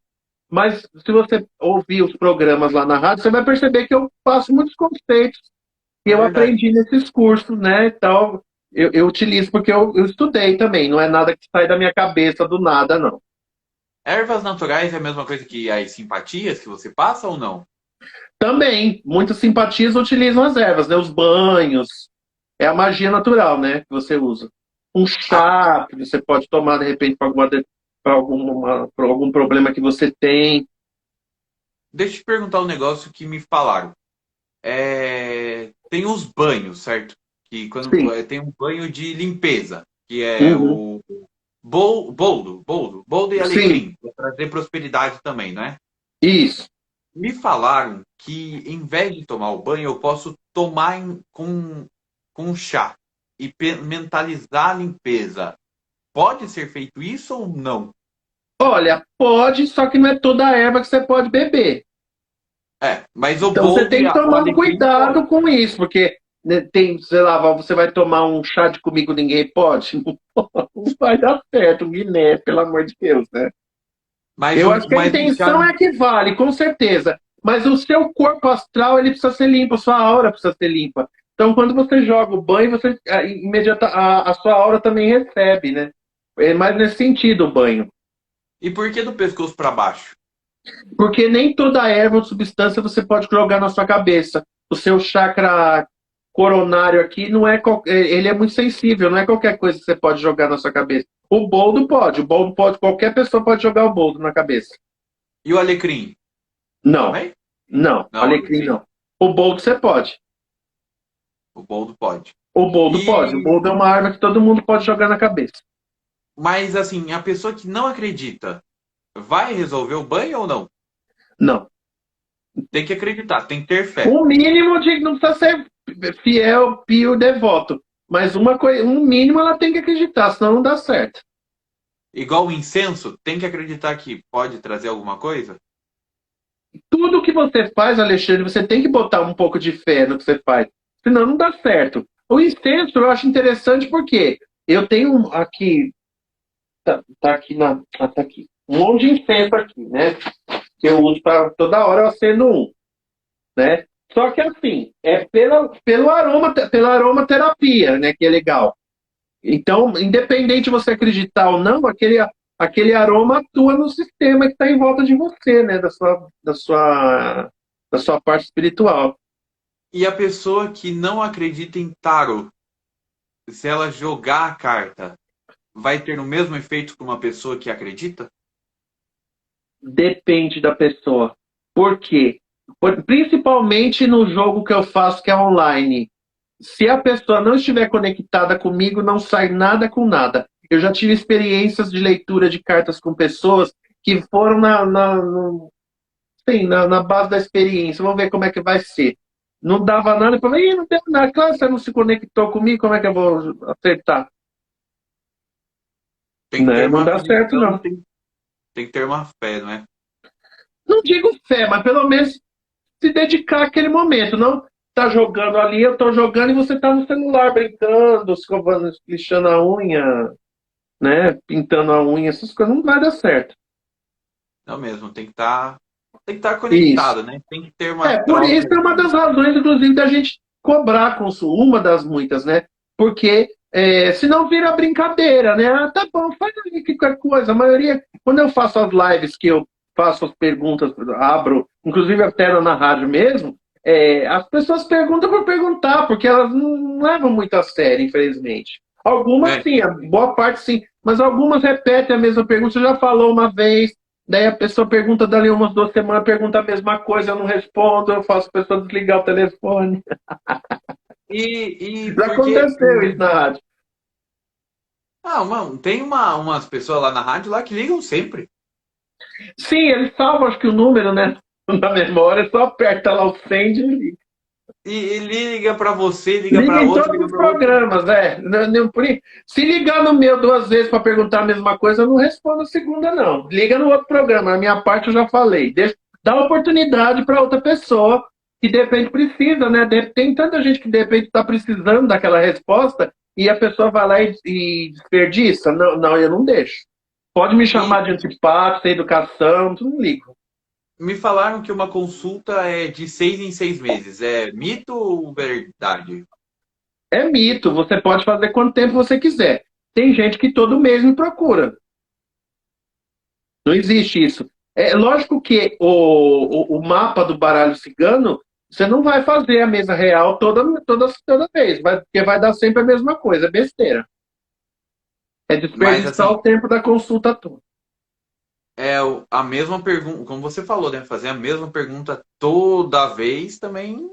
Mas se você ouvir os programas lá na rádio, você vai perceber que eu passo muitos conceitos que É eu verdade. aprendi nesses cursos, né? Então, eu utilizo porque eu estudei também, não é nada que sai da minha cabeça do nada, não. Ervas naturais é a mesma coisa que as simpatias que você passa ou não? Também, muitas simpatias utilizam as ervas, né? Os banhos, é a magia natural, né? Que você usa. Um Ah, chá que você pode tomar, de repente, para algum problema que você tem. deixa eu te perguntar um negócio que me falaram. Tem os banhos, certo? Que quando Sim. tem um banho de limpeza, que é Uhum. o boldo e Sim, alecrim, para trazer prosperidade também, não é? isso. Me falaram que em vez de tomar o banho, eu posso tomar com chá e mentalizar a limpeza. Pode ser feito isso ou não? Olha, pode, só que não é toda a erva que você pode beber. Mas o Então você boldo tem e que o tomar um alecrim pode. cuidado com isso, porque né, tem, sei lá, você vai tomar um chá de comigo, ninguém pode. Não vai dar certo, Guiné, pelo amor de Deus, né? Mas Eu acho que a o chá. intenção é que vale, com certeza. Mas o seu corpo astral, ele precisa ser limpo, a sua aura precisa ser limpa. Então, quando você joga o banho, você a sua aura também recebe, né? É mais nesse sentido o banho. E por que do pescoço para baixo? Porque nem toda erva ou substância você pode jogar na sua cabeça. O seu chakra coronário aqui não é ele é muito sensível, não é qualquer coisa que você pode jogar na sua cabeça. O boldo pode, qualquer pessoa pode jogar o boldo na cabeça. E o alecrim? Não, Também? não, Não, alecrim alecrim. não. O boldo você pode. O boldo pode. O boldo pode. O E boldo é uma arma que todo mundo pode jogar na cabeça. mas assim, a pessoa que não acredita vai resolver o banho ou não? Não. Tem que acreditar, tem que ter fé. O mínimo de não precisa ser fiel, pio, devoto. Mas uma coisa, um mínimo ela tem que acreditar, senão não dá certo. Igual o incenso, tem que acreditar que pode trazer alguma coisa? Tudo que você faz, Alexandre, você tem que botar um pouco de fé no que você faz. Senão não dá certo. O incenso eu acho interessante porque eu tenho aqui, tá aqui tá aqui, um monte de incenso aqui, né? Que eu uso para toda hora eu acendo um, né? Só que assim, é pela aromaterapia, né? Que é legal. Então, independente de você acreditar ou não, aquele aroma atua no sistema que está em volta de você, né? Da sua parte espiritual. E a pessoa que não acredita em tarot, se ela jogar a carta, vai ter o mesmo efeito que uma pessoa que acredita? Depende da pessoa. Por quê? Principalmente no jogo que eu faço, que é online. Se a pessoa não estiver conectada comigo, não sai nada com nada. Eu já tive experiências de leitura de cartas com pessoas que foram sim, na base da experiência. Vamos ver como é que vai ser. Não dava nada, eu falei, "Ih, não deu nada. Claro, você não se conectou comigo, como é que eu vou acertar? Tem que ter Né? Não uma dá certo, conexão, não. tem que ter uma fé, não é? Não digo fé, mas pelo menos se dedicar àquele momento. Não tá jogando ali, eu tô jogando e você tá no celular brincando, escovando, lixando a unha, né? Pintando a unha, essas coisas, não vai dar certo. Não mesmo, tem que estar Isso. conectado, né? Tem que ter uma Por troca isso é uma ali. das razões, inclusive, da gente cobrar consumo, uma das muitas, né? Porque senão vira brincadeira, né? Ah, tá bom, faz aí qualquer coisa. A maioria, quando eu faço as lives que eu faço as perguntas, abro, inclusive até na rádio mesmo, as pessoas perguntam por perguntar, porque elas não levam muito a sério, infelizmente. Algumas É, sim, a boa parte sim, mas algumas repetem a mesma pergunta. Você já falou uma vez, daí a pessoa pergunta dali umas 2 semanas, pergunta a mesma coisa, eu não respondo, eu faço a pessoa desligar o telefone. e Já porque. aconteceu isso na rádio. Tem umas pessoas lá na rádio lá que ligam sempre. Sim, eles salvam, acho que o número, né? Na memória, só aperta lá o send e liga. E liga para você, liga Liga para em outro, todos liga os para outro. programas, né? Se ligar no meu 2 vezes para perguntar a mesma coisa, eu não respondo a segunda, não. Liga no outro programa, a minha parte eu já falei. Dá oportunidade para outra pessoa que de repente precisa, né? Tem tanta gente que de repente está precisando daquela resposta e a pessoa vai lá e desperdiça. Não, não, eu não deixo. Pode me E chamar de antipático, sem educação, tudo não ligo. me falaram que uma consulta é de 6 em 6 meses. É mito ou verdade? É mito, você pode fazer quanto tempo você quiser. Tem gente que todo mês me procura. Não existe isso. É lógico que o mapa do baralho cigano, você não vai fazer a mesa real toda vez, porque vai dar sempre a mesma coisa, é besteira. É Mas desperdiçar assim, o tempo da consulta toda. a mesma pergunta, como você falou, né? Fazer a mesma pergunta toda vez também.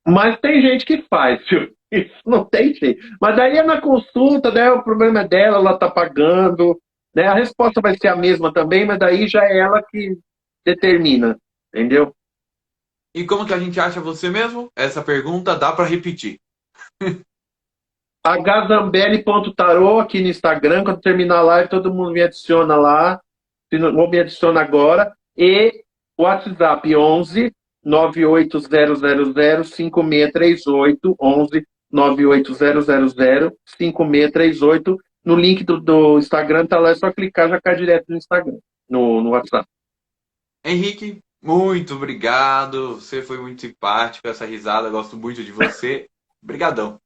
Mas tem gente que faz, viu? Isso não tem jeito. Mas daí é na consulta, daí o problema é dela, ela está pagando, né? A resposta vai ser a mesma também, mas daí já é ela que determina, entendeu? E como que a gente acha você mesmo? Essa pergunta dá para repetir. Hzambelli.tarô aqui no Instagram, quando terminar a live, todo mundo me adiciona lá. Se não, ou me adiciona agora. E WhatsApp 11 98000 5638 11 98000 5638. No link do Instagram tá lá, é só clicar, já cai direto no Instagram, no WhatsApp. Henrique, muito obrigado. Você foi muito simpático, essa risada, gosto muito de você. Obrigadão.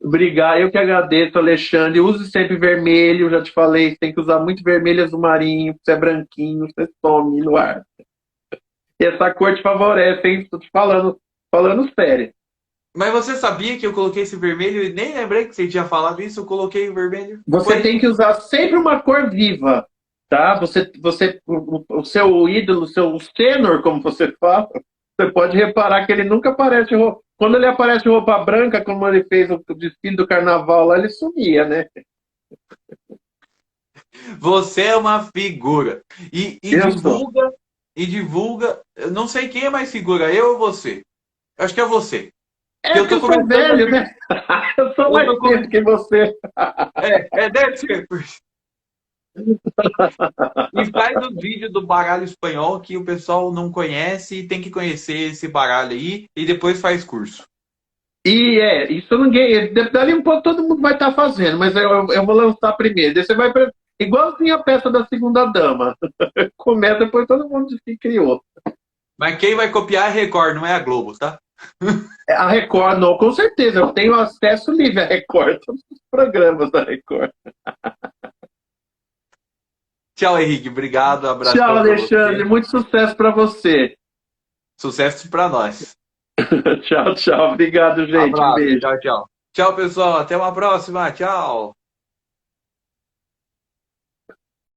Obrigado, eu que agradeço, Alexandre. Use sempre vermelho, já te falei, tem que usar muito vermelho azul marinho, você é branquinho, você some no ar. E essa cor te favorece, hein? Estou te falando sério. Mas você sabia que eu coloquei esse vermelho e nem lembrei que você tinha falado isso? Eu coloquei o vermelho. Você Foi. tem que usar sempre uma cor viva, tá? O seu ídolo, o tenor, como você fala, você pode reparar que ele nunca aparece roupa. Quando ele aparece roupa branca, como ele fez o desfile do carnaval lá, ele sumia, né? Você é uma figura. E Eu sou. divulga, e divulga. Eu não sei quem é mais figura, eu ou você? Eu acho que é você. Que É eu porque tô eu sou começando a. velho, né? Eu sou Eu mais tô tempo come... que você. deve ser. E faz o vídeo do baralho espanhol que o pessoal não conhece e tem que conhecer esse baralho aí e depois faz curso. Isso ninguém. Dali um pouco todo mundo vai estar fazendo, mas eu vou lançar primeiro. Daí você vai. Igualzinho a peça da segunda dama. Começa, depois todo mundo se criou. Mas quem vai copiar é a Record, não é a Globo, tá? A Record, não, com certeza. Eu tenho acesso livre à Record, todos os programas da Record. Tchau, Henrique. Obrigado. Tchau, Abração pra Alexandre. você. Muito sucesso para você. Sucesso pra nós. Tchau, tchau. Obrigado, gente. Um Abraço. beijo. Tchau, tchau. Tchau, pessoal. Até uma próxima. Tchau.